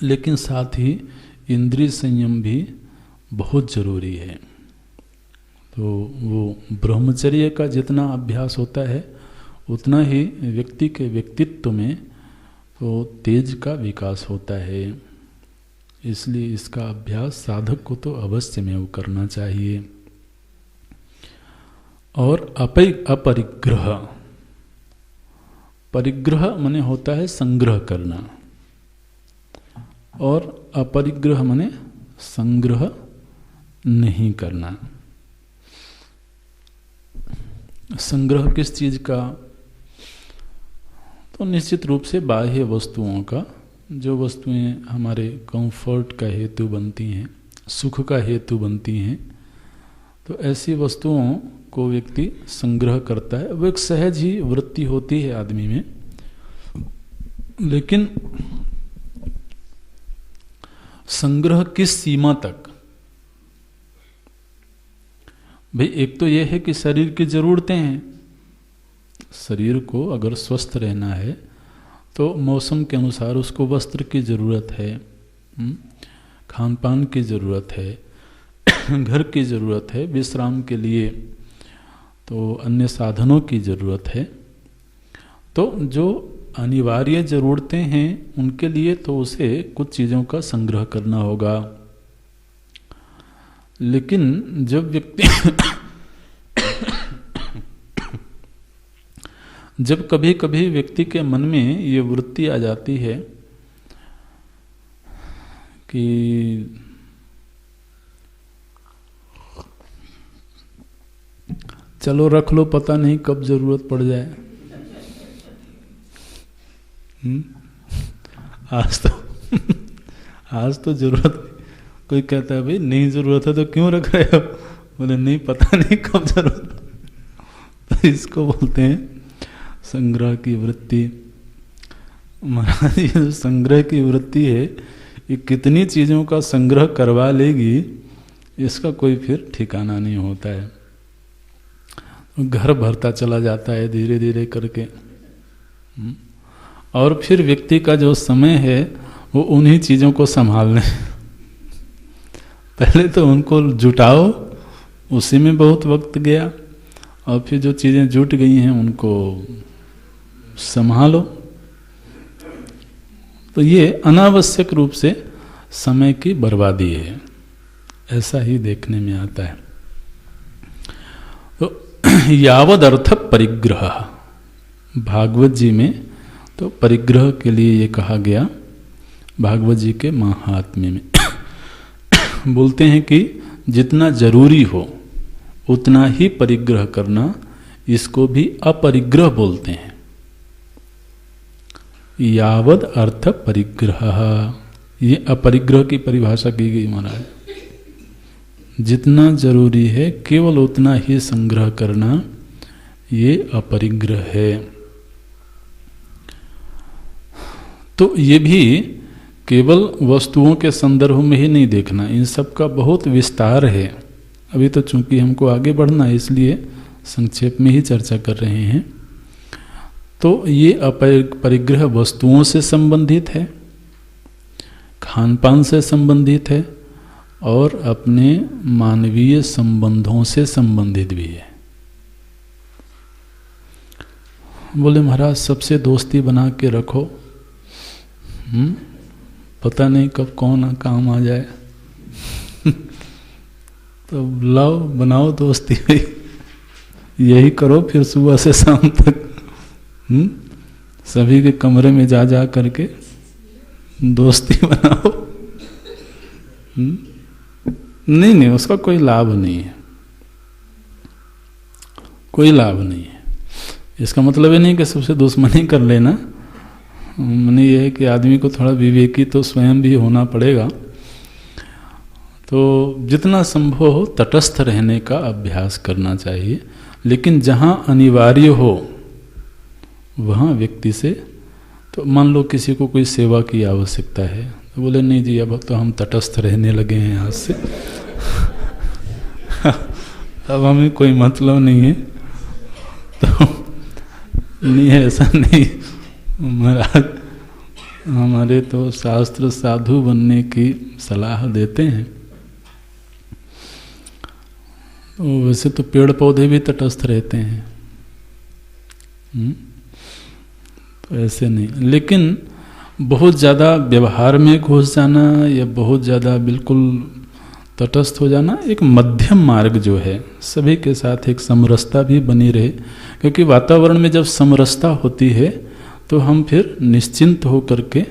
लेकिन साथ ही इंद्रिय संयम भी बहुत जरूरी है। तो वो ब्रह्मचर्य का जितना अभ्यास होता है उतना ही व्यक्ति के व्यक्तित्व में तो तेज का विकास होता है। इसलिए इसका अभ्यास साधक को तो अवश्य में वो करना चाहिए। और अपरिग्रह, परिग्रह माने होता है संग्रह करना और अपरिग्रह माने संग्रह नहीं करना। संग्रह किस चीज का? तो निश्चित रूप से बाह्य वस्तुओं का, जो वस्तुएं हमारे कंफर्ट का हेतु बनती हैं, सुख का हेतु बनती हैं, तो ऐसी वस्तुओं को व्यक्ति संग्रह करता है। वो एक सहज ही वृत्ति होती है आदमी में। लेकिन संग्रह किस सीमा तक? भाई एक तो यह है कि शरीर की जरूरतें हैं। शरीर को अगर स्वस्थ रहना है तो मौसम के अनुसार उसको वस्त्र की जरूरत है, खान पान की जरूरत है, घर की जरूरत है, विश्राम के लिए तो अन्य साधनों की जरूरत है। तो जो अनिवार्य जरूरतें हैं उनके लिए तो उसे कुछ चीज़ों का संग्रह करना होगा। लेकिन जब व्यक्ति जब कभी कभी व्यक्ति के मन में ये वृत्ति आ जाती है कि चलो रख लो, पता नहीं कब जरूरत पड़ जाए। आज तो जरूरत, कोई कहता है भाई नहीं जरूरत है तो क्यों रख रहे हो? बोले नहीं, पता नहीं कब जरूरत। तो इसको बोलते हैं संग्रह की वृत्ति। महाराज ये जो संग्रह की वृत्ति है ये कितनी चीजों का संग्रह करवा लेगी, इसका कोई फिर ठिकाना नहीं होता है। घर भरता चला जाता है धीरे धीरे करके। और फिर व्यक्ति का जो समय है वो उन्हीं चीजों को संभालने, पहले तो उनको जुटाओ, उसी में बहुत वक्त गया, और फिर जो चीजें जुट गई हैं उनको संभालो। तो ये अनावश्यक रूप से समय की बर्बादी है, ऐसा ही देखने में आता है। तो यावद अर्थ परिग्रह, भागवत जी में तो परिग्रह के लिए ये कहा गया। भागवत जी के महात्म्य में बोलते हैं कि जितना जरूरी हो उतना ही परिग्रह करना, इसको भी अपरिग्रह बोलते हैं। यावद अर्थ परिग्रह, ये अपरिग्रह की परिभाषा की गई महाराज। जितना जरूरी है केवल उतना ही संग्रह करना, ये अपरिग्रह है। तो ये भी केवल वस्तुओं के संदर्भ में ही नहीं देखना, इन सब का बहुत विस्तार है। अभी तो चूंकि हमको आगे बढ़ना है इसलिए संक्षेप में ही चर्चा कर रहे हैं। तो ये अपरिग्रह वस्तुओं से संबंधित है, खान पान से संबंधित है और अपने मानवीय संबंधों से संबंधित भी है। बोले महाराज सबसे दोस्ती बना के रखो, पता नहीं कब कौन काम आ जाए तो लाओ बनाओ दोस्ती यही करो, फिर सुबह से शाम तक सभी के कमरे में जा जा करके दोस्ती बनाओ। नहीं, उसका कोई लाभ नहीं है, कोई लाभ नहीं है। इसका मतलब ये नहीं कि सबसे दुश्मनी कर लेना, मैंने ये है कि आदमी को थोड़ा विवेकी तो स्वयं भी होना पड़ेगा। तो जितना संभव हो तटस्थ रहने का अभ्यास करना चाहिए, लेकिन जहाँ अनिवार्य हो वहाँ व्यक्ति से, तो मान लो किसी को कोई सेवा की आवश्यकता है तो बोले नहीं जी अब तो हम तटस्थ रहने लगे हैं आज से अब हमें कोई मतलब नहीं है, तो नहीं है, ऐसा नहीं महाराज। हमारे तो शास्त्र साधु बनने की सलाह देते हैं। तो वैसे तो पेड़ पौधे भी तटस्थ रहते हैं, तो ऐसे नहीं। लेकिन बहुत ज़्यादा व्यवहार में घुस जाना या बहुत ज़्यादा बिल्कुल तटस्थ हो जाना, एक मध्यम मार्ग जो है, सभी के साथ एक समरसता भी बनी रहे। क्योंकि वातावरण में जब समरसता होती है तो हम फिर निश्चिंत हो करके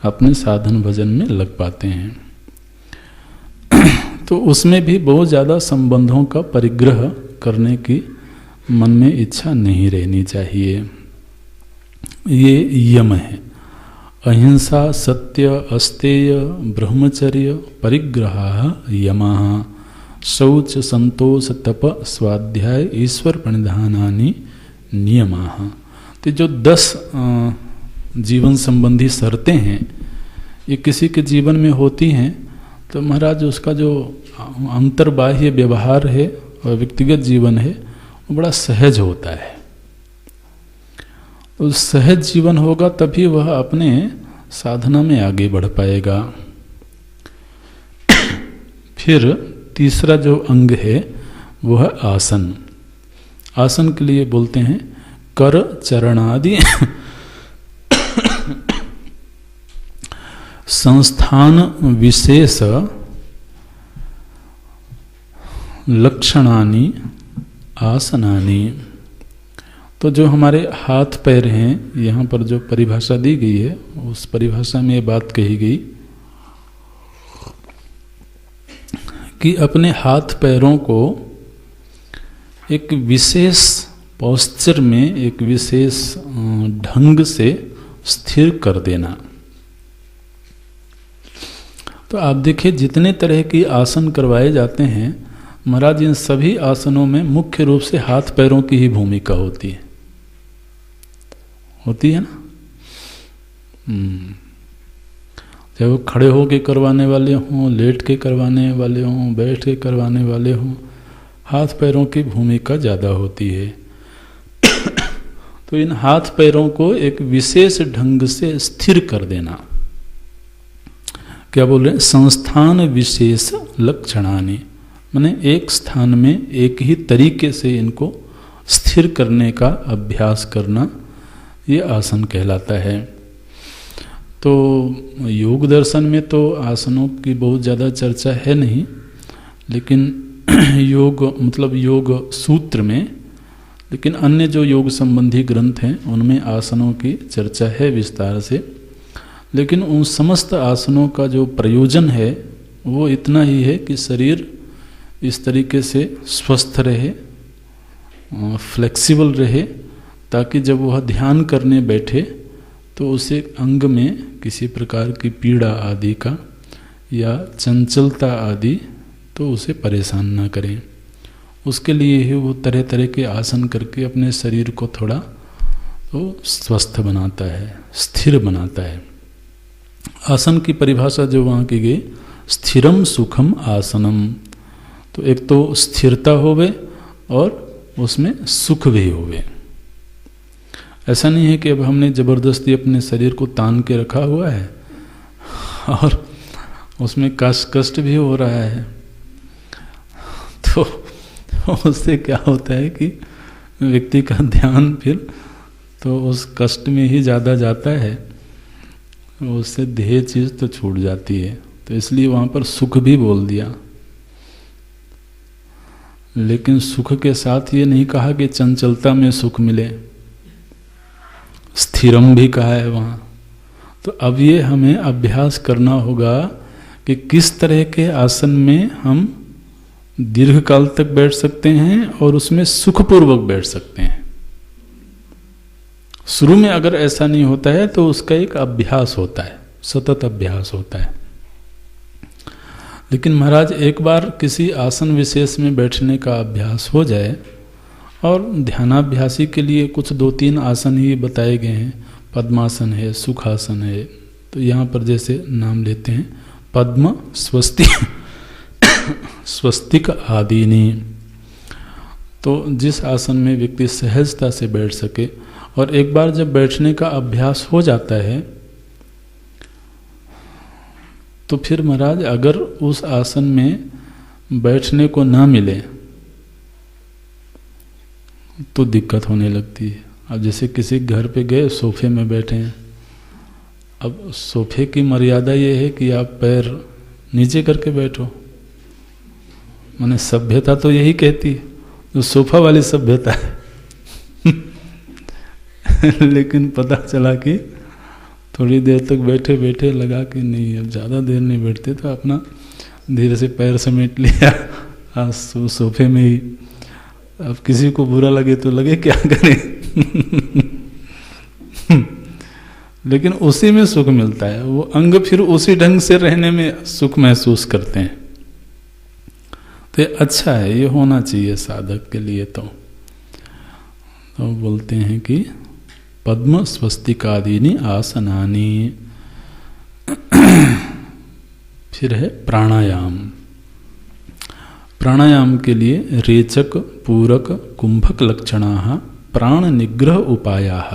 अपने साधन भजन में लग पाते हैं। तो उसमें भी बहुत ज़्यादा संबंधों का परिग्रह करने की मन में इच्छा नहीं रहनी चाहिए। ये यम है, अहिंसा सत्य अस्तेय ब्रह्मचर्य परिग्रह यमः, शौच संतोष तप स्वाध्याय ईश्वर प्रणिधानानि नियमाः। तो जो 10 जीवन संबंधी शर्तें हैं ये किसी के जीवन में होती हैं, तो महाराज उसका जो अंतर्बाह्य व्यवहार है और व्यक्तिगत जीवन है वो बड़ा सहज होता है। तो सहज जीवन होगा तभी वह अपने साधना में आगे बढ़ पाएगा। फिर तीसरा जो अंग है वो है आसन। आसन के लिए बोलते हैं कर चरणादि संस्थान विशेष लक्षणानि आसनानि। तो जो हमारे हाथ पैर हैं, यहाँ पर जो परिभाषा दी गई है उस परिभाषा में ये बात कही गई कि अपने हाथ पैरों को एक विशेष पोस्चर में, एक विशेष ढंग से स्थिर कर देना। तो आप देखिए जितने तरह की आसन करवाए जाते हैं महाराज, इन सभी आसनों में मुख्य रूप से हाथ पैरों की ही भूमिका होती है ना। चाहे वो खड़े होके करवाने वाले हों, लेट के करवाने वाले हों, बैठ के करवाने वाले हों, हाथ पैरों की भूमिका ज़्यादा होती है। तो इन हाथ पैरों को एक विशेष ढंग से स्थिर कर देना, क्या बोल रहे हैं, संस्थान विशेष लक्षणानि, माने एक स्थान में एक ही तरीके से इनको स्थिर करने का अभ्यास करना, ये आसन कहलाता है। तो योग दर्शन में तो आसनों की बहुत ज़्यादा चर्चा है नहीं, लेकिन योग मतलब योग सूत्र में, लेकिन अन्य जो योग संबंधी ग्रंथ हैं उनमें आसनों की चर्चा है विस्तार से। लेकिन उन समस्त आसनों का जो प्रयोजन है वो इतना ही है कि शरीर इस तरीके से स्वस्थ रहे, फ्लेक्सिबल रहे, ताकि जब वह ध्यान करने बैठे तो उसे अंग में किसी प्रकार की पीड़ा आदि का या चंचलता आदि तो उसे परेशान ना करें। उसके लिए ही वो तरह तरह के आसन करके अपने शरीर को थोड़ा तो स्वस्थ बनाता है, स्थिर बनाता है। आसन की परिभाषा जो वहाँ की गई, स्थिरम सुखम आसनम, तो एक तो स्थिरता होवे और उसमें सुख भी होवे। ऐसा नहीं है कि अब हमने ज़बरदस्ती अपने शरीर को तान के रखा हुआ है और उसमें कष्ट भी हो रहा है, तो उससे क्या होता है कि व्यक्ति का ध्यान फिर तो उस कष्ट में ही ज़्यादा जाता है, उससे ध्येय चीज़ तो छूट जाती है। तो इसलिए वहाँ पर सुख भी बोल दिया, लेकिन सुख के साथ ये नहीं कहा कि चंचलता में सुख मिले, स्थिरम भी कहा है वहाँ। तो अब ये हमें अभ्यास करना होगा कि किस तरह के आसन में हम दीर्घ काल तक बैठ सकते हैं और उसमें सुखपूर्वक बैठ सकते हैं। शुरू में अगर ऐसा नहीं होता है तो उसका एक अभ्यास होता है, सतत अभ्यास होता है। लेकिन महाराज एक बार किसी आसन विशेष में बैठने का अभ्यास हो जाए, और ध्यानाभ्यासी के लिए कुछ 2-3 आसन ही बताए गए हैं, पद्मासन है, सुखासन है, तो यहाँ पर जैसे नाम लेते हैं पद्म, स्वस्तिक आदिनी। तो जिस आसन में व्यक्ति सहजता से बैठ सके, और एक बार जब बैठने का अभ्यास हो जाता है तो फिर महाराज अगर उस आसन में बैठने को ना मिले तो दिक्कत होने लगती है। अब जैसे किसी घर पे गए, सोफे में बैठे हैं, अब सोफे की मर्यादा ये है कि आप पैर नीचे करके बैठो, माने सभ्यता तो यही कहती है, जो सोफा वाली सभ्यता है। लेकिन पता चला कि थोड़ी देर तक बैठे बैठे लगा कि नहीं, अब ज़्यादा देर नहीं बैठते, तो अपना धीरे से पैर समेट लिया आज सोफे में ही। अब किसी को बुरा लगे तो लगे, क्या करें। लेकिन उसी में सुख मिलता है, वो अंग फिर उसी ढंग से रहने में सुख महसूस करते हैं। तो ये अच्छा है, ये होना चाहिए साधक के लिए। तो बोलते हैं कि पद्म स्वस्तिकादीनि आसनानि। फिर है प्राणायाम। प्राणायाम के लिए रेचक, पूरक, कुंभक लक्षणाः प्राण निग्रह उपायाः।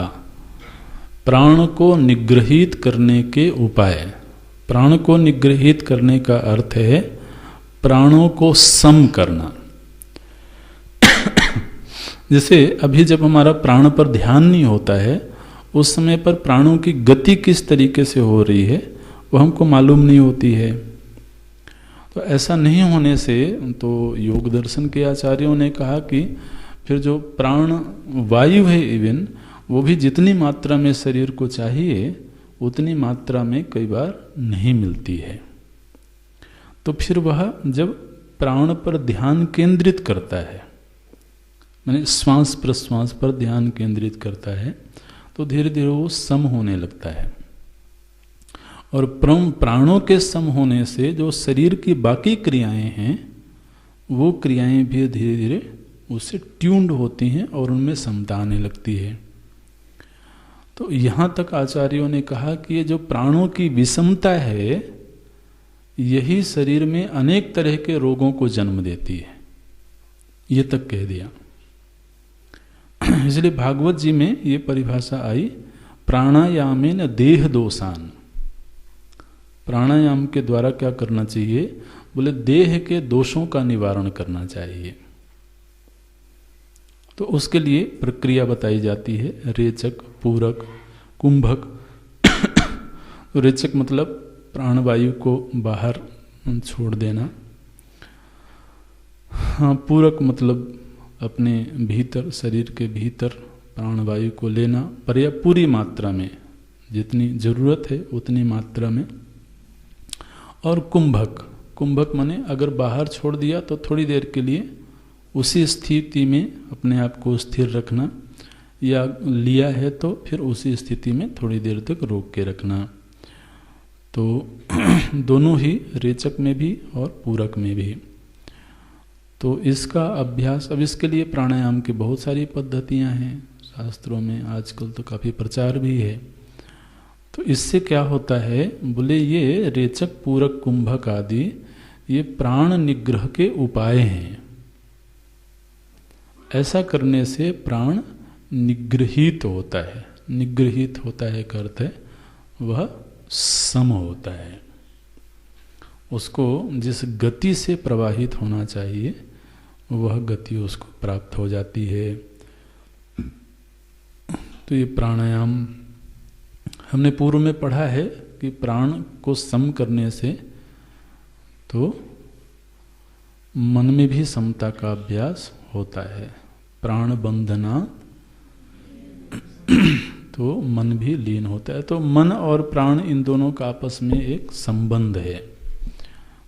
प्राण को निग्रहित करने के उपाय। प्राण को निग्रहित करने का अर्थ है प्राणों को सम करना। जैसे अभी जब हमारा प्राण पर ध्यान नहीं होता है, उस समय पर प्राणों की गति किस तरीके से हो रही है वो हमको मालूम नहीं होती है। तो ऐसा नहीं होने से तो योग दर्शन के आचार्यों ने कहा कि फिर जो प्राण वायु है इवन, वो भी जितनी मात्रा में शरीर को चाहिए उतनी मात्रा में कई बार नहीं मिलती है। तो फिर वह जब प्राण पर ध्यान केंद्रित करता है, माने श्वास प्रश्वास पर ध्यान केंद्रित करता है, तो धीरे धीरे वो सम होने लगता है। और प्राणों के सम होने से जो शरीर की बाकी क्रियाएं हैं वो क्रियाएं भी धीरे धीरे उससे ट्यून्ड होती हैं और उनमें समता आने लगती है। तो यहाँ तक आचार्यों ने कहा कि ये जो प्राणों की विषमता है यही शरीर में अनेक तरह के रोगों को जन्म देती है, ये तक कह दिया। इसलिए भागवत जी में ये परिभाषा आई, प्राणायामेन देह दोषान। प्राणायाम के द्वारा क्या करना चाहिए, बोले देह के दोषों का निवारण करना चाहिए। तो उसके लिए प्रक्रिया बताई जाती है, रेचक, पूरक, कुंभक। तो रेचक मतलब प्राणवायु को बाहर छोड़ देना। हाँ, पूरक मतलब अपने भीतर, शरीर के भीतर प्राणवायु को लेना पर्याप्त पूरी मात्रा में, जितनी जरूरत है उतनी मात्रा में। और कुंभक, कुंभक माने अगर बाहर छोड़ दिया तो थोड़ी देर के लिए उसी स्थिति में अपने आप को स्थिर रखना, या लिया है तो फिर उसी स्थिति में थोड़ी देर तक रोक के रखना। तो दोनों ही रेचक में भी और पूरक में भी। तो इसका अभ्यास, अब इसके लिए प्राणायाम की बहुत सारी पद्धतियां हैं शास्त्रों में, आजकल तो काफ़ी प्रचार भी है। तो इससे क्या होता है, बोले ये रेचक पूरक कुंभक आदि ये प्राण निग्रह के उपाय हैं। ऐसा करने से प्राण निग्रहित होता है। निग्रहित होता है का अर्थ है वह सम होता है, उसको जिस गति से प्रवाहित होना चाहिए वह गति उसको प्राप्त हो जाती है। तो ये प्राणायाम हमने पूर्व में पढ़ा है कि प्राण को सम करने से तो मन में भी समता का अभ्यास होता है। प्राण बंधना तो मन भी लीन होता है। तो मन और प्राण इन दोनों का आपस में एक संबंध है।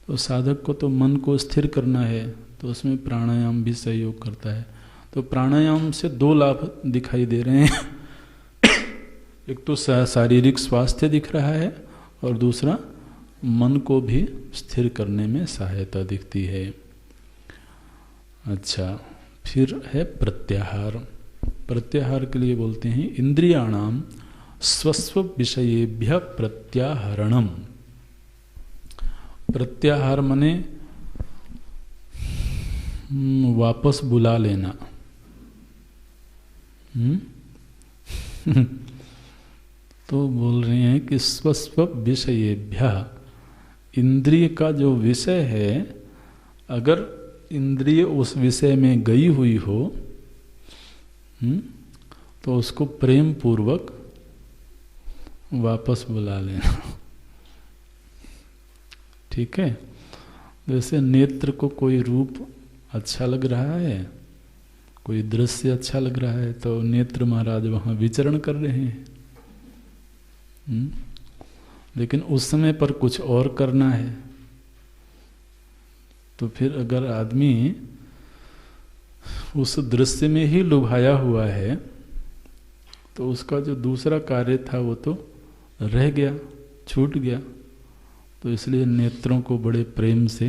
तो साधक को तो मन को स्थिर करना है, तो उसमें प्राणायाम भी सहयोग करता है। तो प्राणायाम से दो लाभ दिखाई दे रहे हैं। एक तो शारीरिक स्वास्थ्य दिख रहा है और दूसरा मन को भी स्थिर करने में सहायता दिखती है। अच्छा, फिर है प्रत्याहार। प्रत्याहार के लिए बोलते हैं इंद्रियाणाम स्वस्व विषयेभ्य प्रत्याहरणम। प्रत्याहार मने वापस बुला लेना। तो बोल रहे हैं कि स्वस्व विषयेभ्य, इंद्रिय का जो विषय है, अगर इंद्रिय उस विषय में गई हुई हो तो उसको प्रेम पूर्वक वापस बुला लेना। ठीक है। जैसे नेत्र को कोई रूप अच्छा लग रहा है, कोई दृश्य अच्छा लग रहा है, तो नेत्र महाराज वहाँ विचरण कर रहे हैं। लेकिन उस समय पर कुछ और करना है, तो फिर अगर आदमी उस दृश्य में ही लुभाया हुआ है तो उसका जो दूसरा कार्य था वो तो रह गया, छूट गया। तो इसलिए नेत्रों को बड़े प्रेम से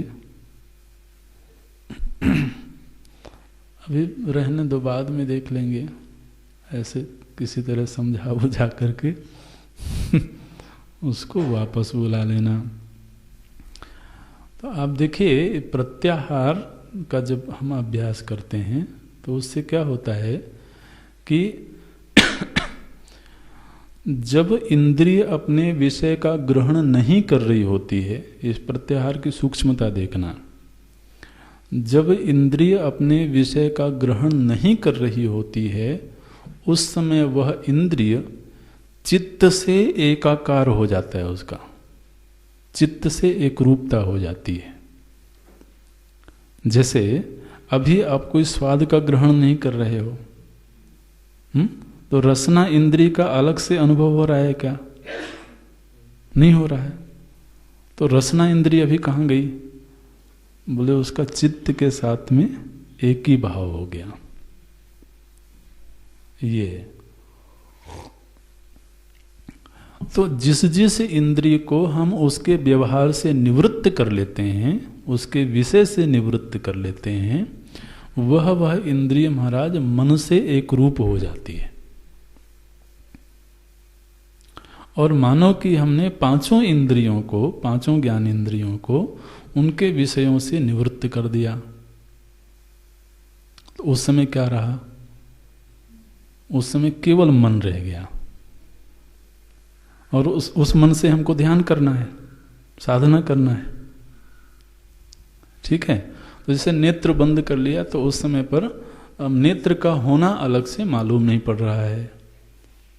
अभी रहने दो, बाद में देख लेंगे, ऐसे किसी तरह समझा बुझा करके उसको वापस बुला लेना। तो आप देखिए, प्रत्याहार का जब हम अभ्यास करते हैं तो उससे क्या होता है कि जब इंद्रिय अपने विषय का ग्रहण नहीं कर रही होती है, इस प्रत्याहार की सूक्ष्मता देखना, जब इंद्रिय अपने विषय का ग्रहण नहीं कर रही होती है उस समय वह इंद्रिय चित्त से एकाकार हो जाता है, उसका चित्त से एक रूपता हो जाती है। जैसे अभी आप कोई स्वाद का ग्रहण नहीं कर रहे हो, तो रसना इंद्रिय का अलग से अनुभव हो रहा है क्या? नहीं हो रहा है। तो रसना इंद्रिय अभी कहाँ गई? बोले उसका चित्त के साथ में एक ही भाव हो गया। ये तो जिस जिस इंद्रिय को हम उसके व्यवहार से निवृत्त कर लेते हैं, उसके विषय से निवृत्त कर लेते हैं, वह इंद्रिय महाराज मन से एक रूप हो जाती है। और मानो कि हमने पांचों इंद्रियों को, पांचों ज्ञान इंद्रियों को उनके विषयों से निवृत्त कर दिया। तो उस समय क्या रहा? उस समय केवल मन रह गया। और उस मन से हमको ध्यान करना है, साधना करना है। ठीक है। तो जैसे नेत्र बंद कर लिया तो उस समय पर नेत्र का होना अलग से मालूम नहीं पड़ रहा है।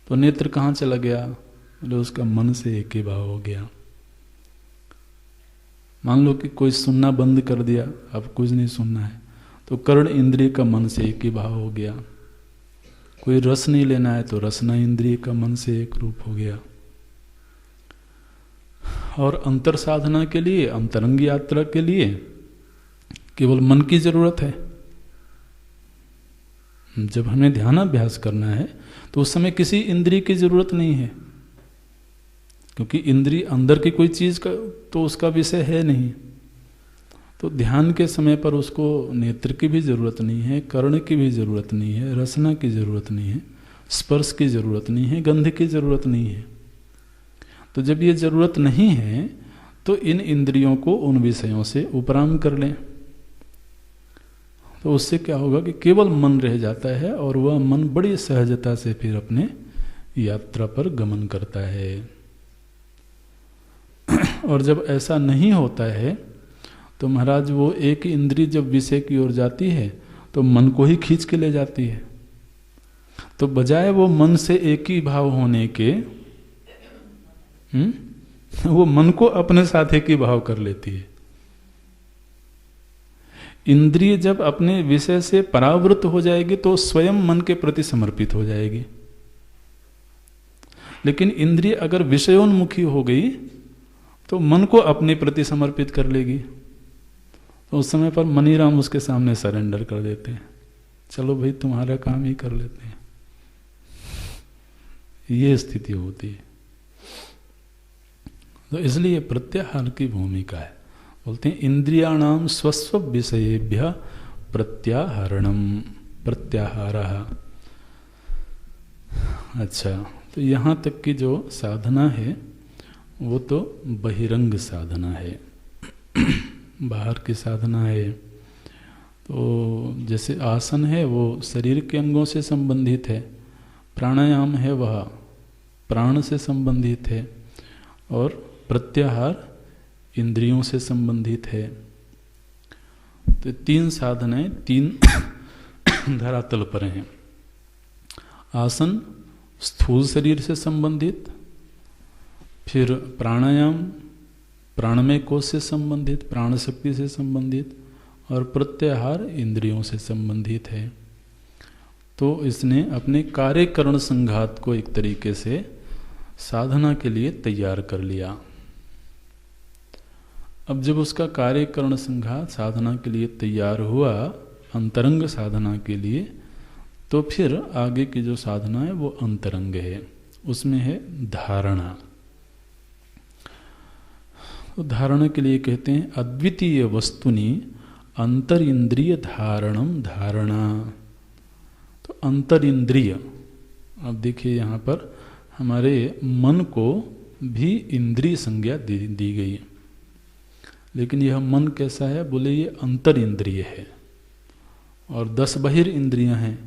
तो नेत्र कहाँ चला गया? बोले उसका मन से एक ही भाव हो गया। मान लो कि कोई सुनना बंद कर दिया, अब कुछ नहीं सुनना है, तो कर्ण इंद्रिय का मन से एक ही भाव हो गया। कोई रस नहीं लेना है तो रसना इंद्रिय का मन से एक रूप हो गया। और अंतर साधना के लिए, अंतरंग यात्रा के लिए केवल मन की जरूरत है। जब हमें ध्यानाभ्यास करना है तो उस समय किसी इंद्रिय की जरूरत नहीं है, क्योंकि इंद्रिय अंदर की कोई चीज का तो उसका विषय है नहीं। तो ध्यान के समय पर उसको नेत्र की भी जरूरत नहीं है, कर्ण की भी जरूरत नहीं है, रसना की जरूरत नहीं है, स्पर्श की जरूरत नहीं है, गंध की जरूरत नहीं है। तो जब ये जरूरत नहीं है तो इन इंद्रियों को उन विषयों से उपराम कर लें। तो उससे क्या होगा कि केवल मन रह जाता है और वह मन बड़ी सहजता से फिर अपने यात्रा पर गमन करता है। और जब ऐसा नहीं होता है तो महाराज वो एक इंद्रिय जब विषय की ओर जाती है तो मन को ही खींच के ले जाती है। तो बजाय वो मन से एक ही भाव होने के वो मन को अपने साथ एक ही भाव कर लेती है। इंद्रिय जब अपने विषय से परावृत हो जाएगी तो स्वयं मन के प्रति समर्पित हो जाएगी। लेकिन इंद्रिय अगर विषयोन्मुखी हो गई तो मन को अपने प्रति समर्पित कर लेगी। तो उस समय पर मनीराम उसके सामने सरेंडर कर देते हैं, चलो भाई तुम्हारा काम ही कर लेते हैं। ये स्थिति होती है। तो इसलिए प्रत्याहार की भूमिका है। बोलते हैं इंद्रियाणाम स्वस्व विषयेभ्य प्रत्याहरणम प्रत्याहारः। अच्छा, तो यहाँ तक की जो साधना है वो तो बहिरंग साधना है, बाहर की साधना है। तो जैसे आसन है वो शरीर के अंगों से संबंधित है, प्राणायाम है वह प्राण से संबंधित है, और प्रत्याहार इंद्रियों से संबंधित है। तो तीन साधनाएं तीन धरातल पर हैं। आसन स्थूल शरीर से संबंधित, फिर प्राणायाम प्राणमय कोश से संबंधित, प्राण शक्ति से संबंधित, और प्रत्याहार इंद्रियों से संबंधित है। तो इसने अपने कार्यकरण संघात को एक तरीके से साधना के लिए तैयार कर लिया। अब जब उसका कार्यकरण संघात साधना के लिए तैयार हुआ, अंतरंग साधना के लिए, तो फिर आगे की जो साधना है वो अंतरंग है। उसमें है धारणा। तो धारणा के लिए कहते हैं अद्वितीय वस्तुनि अंतर इंद्रिय धारणम धारणा। तो अंतर इंद्रिय, अब देखिए यहाँ पर हमारे मन को भी इंद्रिय संज्ञा दी गई है। लेकिन यह मन कैसा है? बोले ये अंतर इंद्रिय है, और 10 बहिर इंद्रियां हैं,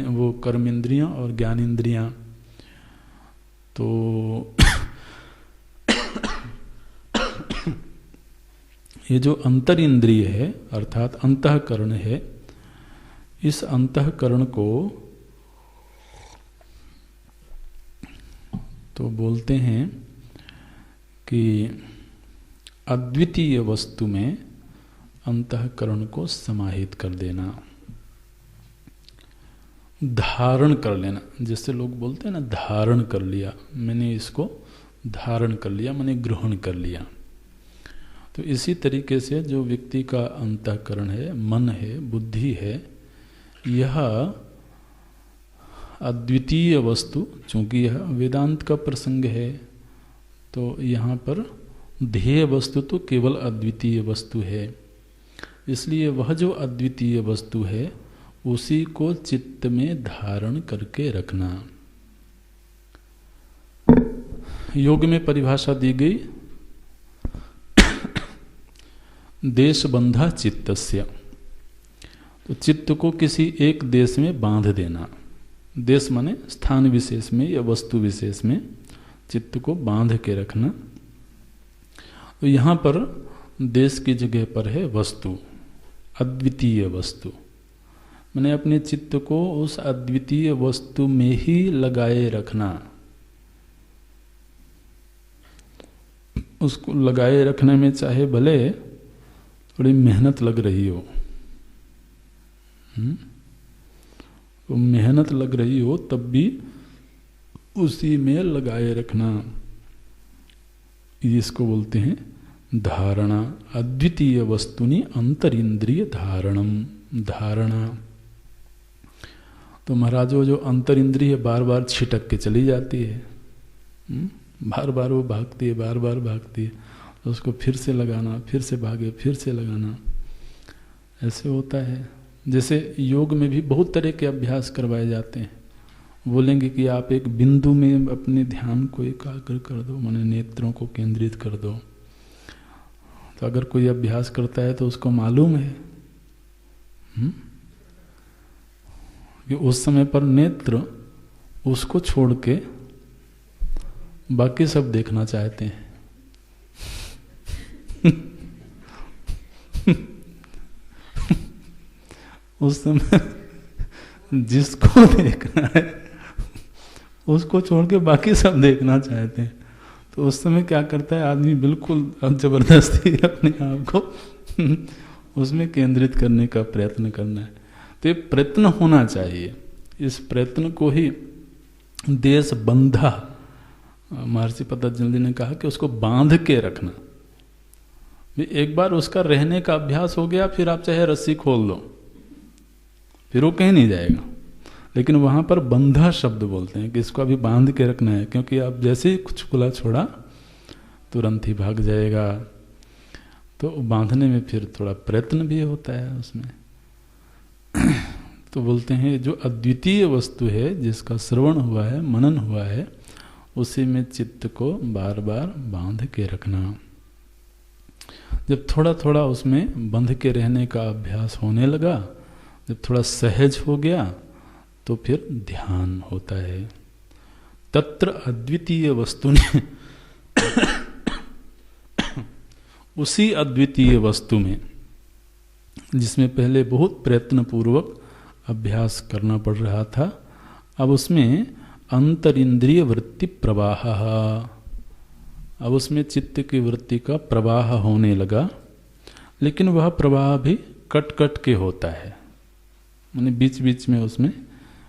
वो कर्म इंद्रियां और ज्ञान इंद्रियां। तो ये जो अंतर इंद्रिय है अर्थात अंतःकरण है, इस अंतःकरण को तो बोलते हैं कि अद्वितीय वस्तु में अंतःकरण को समाहित कर देना, धारण कर लेना। जैसे लोग बोलते हैं ना, धारण कर लिया, मैंने इसको धारण कर लिया, मैंने ग्रहण कर लिया। तो इसी तरीके से जो व्यक्ति का अंतःकरण है, मन है, बुद्धि है, यह अद्वितीय वस्तु, चूंकि यह वेदांत का प्रसंग है, तो यहाँ पर ध्येय वस्तु तो केवल अद्वितीय वस्तु है। इसलिए वह जो अद्वितीय वस्तु है उसी को चित्त में धारण करके रखना। योग में परिभाषा दी गई, देश बंधा चित्तस्य। तो चित्त को किसी एक देश में बांध देना। देश माने स्थान विशेष में या वस्तु विशेष में चित्त को बांध के रखना। तो यहाँ पर देश की जगह पर है वस्तु, अद्वितीय वस्तु। मैंने अपने चित्त को उस अद्वितीय वस्तु में ही लगाए रखना। उसको लगाए रखने में चाहे भले थोड़ी मेहनत लग रही हो, तो मेहनत लग रही हो तब भी उसी में लगाए रखना। इसको बोलते हैं धारणा। अद्वितीय वस्तुनि अंतरिंद्रिय धारणम, धारणा। तो महाराज वो जो अंतर इंद्रिय बार बार छिटक के चली जाती है, बार बार वो भागती है, बार बार भागती है, तो उसको फिर से लगाना, फिर से भागे, फिर से लगाना, ऐसे होता है। जैसे योग में भी बहुत तरह के अभ्यास करवाए जाते हैं। बोलेंगे कि आप एक बिंदु में अपने ध्यान को एकाग्र कर दो, माने नेत्रों को केंद्रित कर दो। तो अगर कोई अभ्यास करता है तो उसको मालूम है कि उस समय पर नेत्र उसको छोड़ के बाकी सब देखना चाहते हैं। उस समय जिसको देखना है उसको छोड़ के बाकी सब देखना चाहते हैं। तो उस समय क्या करता है आदमी, बिल्कुल जबरदस्ती अपने आप को उसमें केंद्रित करने का प्रयत्न करना है। तो ये प्रयत्न होना चाहिए। इस प्रयत्न को ही देश बंधा, महर्षि पतंजलि ने कहा कि उसको बांध के रखना। एक बार उसका रहने का अभ्यास हो गया, फिर आप चाहे रस्सी खोल दो, फिर वो कहीं नहीं जाएगा। लेकिन वहाँ पर बंधा शब्द बोलते हैं कि इसको अभी बांध के रखना है, क्योंकि आप जैसे ही कुछ खुला छोड़ा तुरंत ही भाग जाएगा। तो बांधने में फिर थोड़ा प्रयत्न भी होता है उसमें। तो बोलते हैं जो अद्वितीय वस्तु है, जिसका श्रवण हुआ है, मनन हुआ है, उसी में चित्त को बार बार बांध के रखना। जब थोड़ा थोड़ा उसमें बंध के रहने का अभ्यास होने लगा, जब थोड़ा सहज हो गया, तो फिर ध्यान होता है। तत्र अद्वितीय वस्तु ने उसी अद्वितीय वस्तु में, जिसमें पहले बहुत प्रयत्न पूर्वक अभ्यास करना पड़ रहा था, अब उसमें अंतरिंद्रिय वृत्ति प्रवाह, अब उसमें चित्त की वृत्ति का प्रवाह होने लगा। लेकिन वह प्रवाह भी कट कट के होता है, माने बीच बीच में उसमें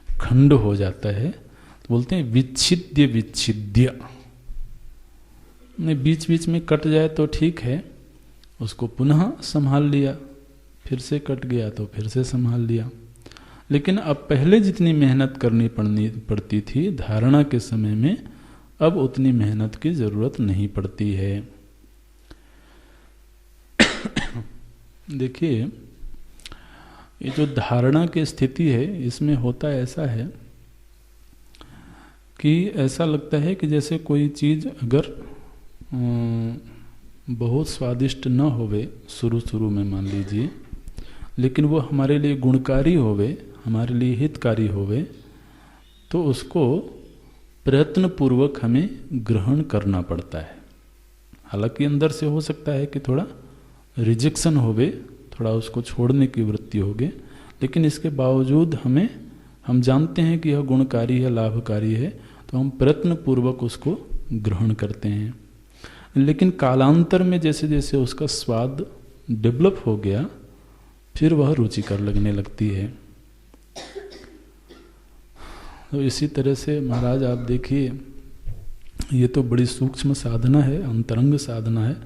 खंड हो जाता है। तो बोलते हैं विच्छिद्य विच्छिद्य, बीच बीच में कट जाए तो ठीक है, उसको पुनः संभाल लिया, फिर से कट गया तो फिर से संभाल लिया। लेकिन अब पहले जितनी मेहनत करनी पड़ती थी धारणा के समय में, अब उतनी मेहनत की जरूरत नहीं पड़ती है। देखिए, ये जो धारणा की स्थिति है, इसमें होता ऐसा है कि ऐसा लगता है कि जैसे कोई चीज़ अगर बहुत स्वादिष्ट न होवे शुरू शुरू में, मान लीजिए, लेकिन वो हमारे लिए गुणकारी होवे, हमारे लिए हितकारी होवे, तो उसको प्रयत्न पूर्वक हमें ग्रहण करना पड़ता है। हालांकि अंदर से हो सकता है कि थोड़ा रिजेक्शन होवे, थोड़ा उसको छोड़ने की वृत्ति होगी, लेकिन इसके बावजूद हम जानते हैं कि यह गुणकारी है, लाभकारी है, तो हम प्रयत्न पूर्वक उसको ग्रहण करते हैं। लेकिन कालांतर में जैसे जैसे उसका स्वाद डेवलप हो गया, फिर वह रुचिकर लगने लगती है। तो इसी तरह से महाराज आप देखिए, ये तो बड़ी सूक्ष्म साधना है, अंतरंग साधना है,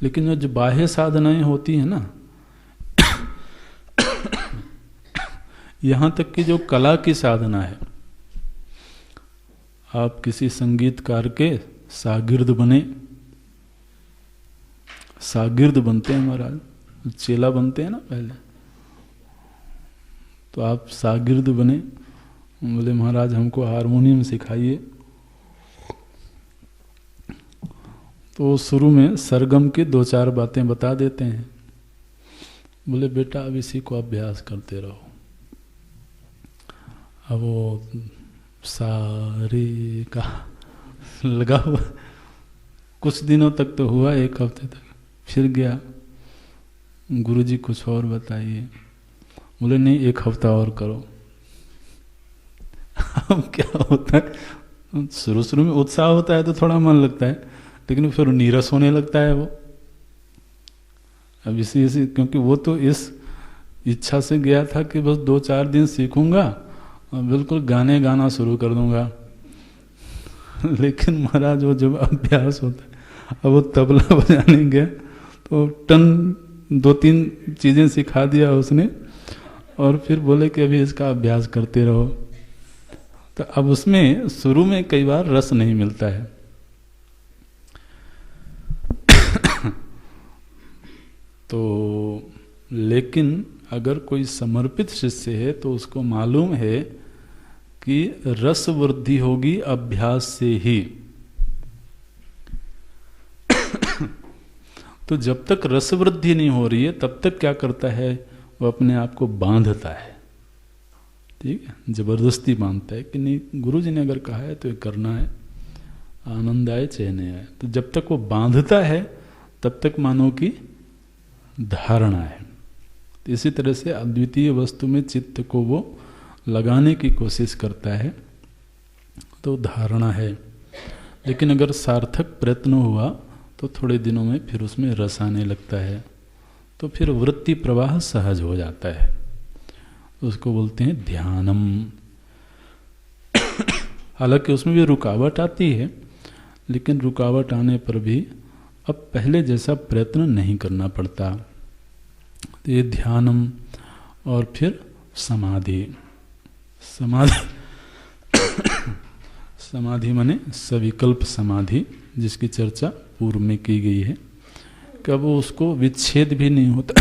लेकिन जो बाह्य साधनाएं होती हैं ना, यहाँ तक कि जो कला की साधना है, आप किसी संगीतकार के शागिर्द बने, शागिर्द बनते हैं महाराज, चेला बनते हैं ना पहले, तो आप शागिर्द बने, बोले महाराज हमको हारमोनियम सिखाइए। तो शुरू में सरगम की 2-4 बातें बता देते हैं, बोले बेटा अब इसी को अभ्यास करते रहो। अब वो सारे का लगा हुआ, कुछ दिनों तक तो हुआ, 1 हफ्ते तक, फिर गया, गुरुजी कुछ और बताइए, बोले नहीं 1 हफ्ता और करो। अब क्या होता है, शुरू शुरू में उत्साह होता है तो थोड़ा मन लगता है, लेकिन फिर नीरस होने लगता है वो। अब इसी क्योंकि वो तो इस इच्छा से गया था कि बस 2-4 दिन सीखूंगा और बिल्कुल गाने गाना शुरू कर दूंगा। लेकिन महाराज वो जब अभ्यास होता है, अब वो तबला बजाने गया तो टन 2-3 चीजें सिखा दिया उसने, और फिर बोले कि अभी इसका अभ्यास करते रहो। तो अब उसमें शुरू में कई बार रस नहीं मिलता है। तो लेकिन अगर कोई समर्पित शिष्य है तो उसको मालूम है कि रस वृद्धि होगी अभ्यास से ही। तो जब तक रस वृद्धि नहीं हो रही है तब तक क्या करता है, वो अपने आप को बांधता है। ठीक है, जबरदस्ती बांधता है कि नहीं, गुरु जी ने अगर कहा है तो ये करना है, आनंद आए चैन आए। तो जब तक वो बांधता है तब तक मानो कि धारणा है। तो इसी तरह से अद्वितीय वस्तु में चित्त को वो लगाने की कोशिश करता है, तो धारणा है। लेकिन अगर सार्थक प्रयत्न हुआ तो थोड़े दिनों में फिर उसमें रस आने लगता है, तो फिर वृत्ति प्रवाह सहज हो जाता है। उसको बोलते हैं ध्यानम। हालांकि उसमें भी रुकावट आती है, लेकिन रुकावट आने पर भी अब पहले जैसा प्रयत्न नहीं करना पड़ता। तो ये ध्यानम। और फिर समाधि। समाधि माने सविकल्प समाधि, जिसकी चर्चा पूर्व में की गई है। कब उसको विच्छेद भी नहीं होता।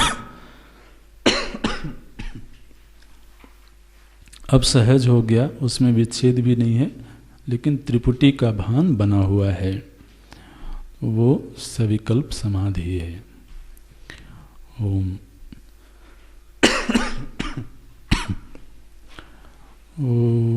अब सहज हो गया, उसमें विच्छेद भी नहीं है, लेकिन त्रिपुटी का भान बना हुआ है, वो सविकल्प समाधि है। ओम ओम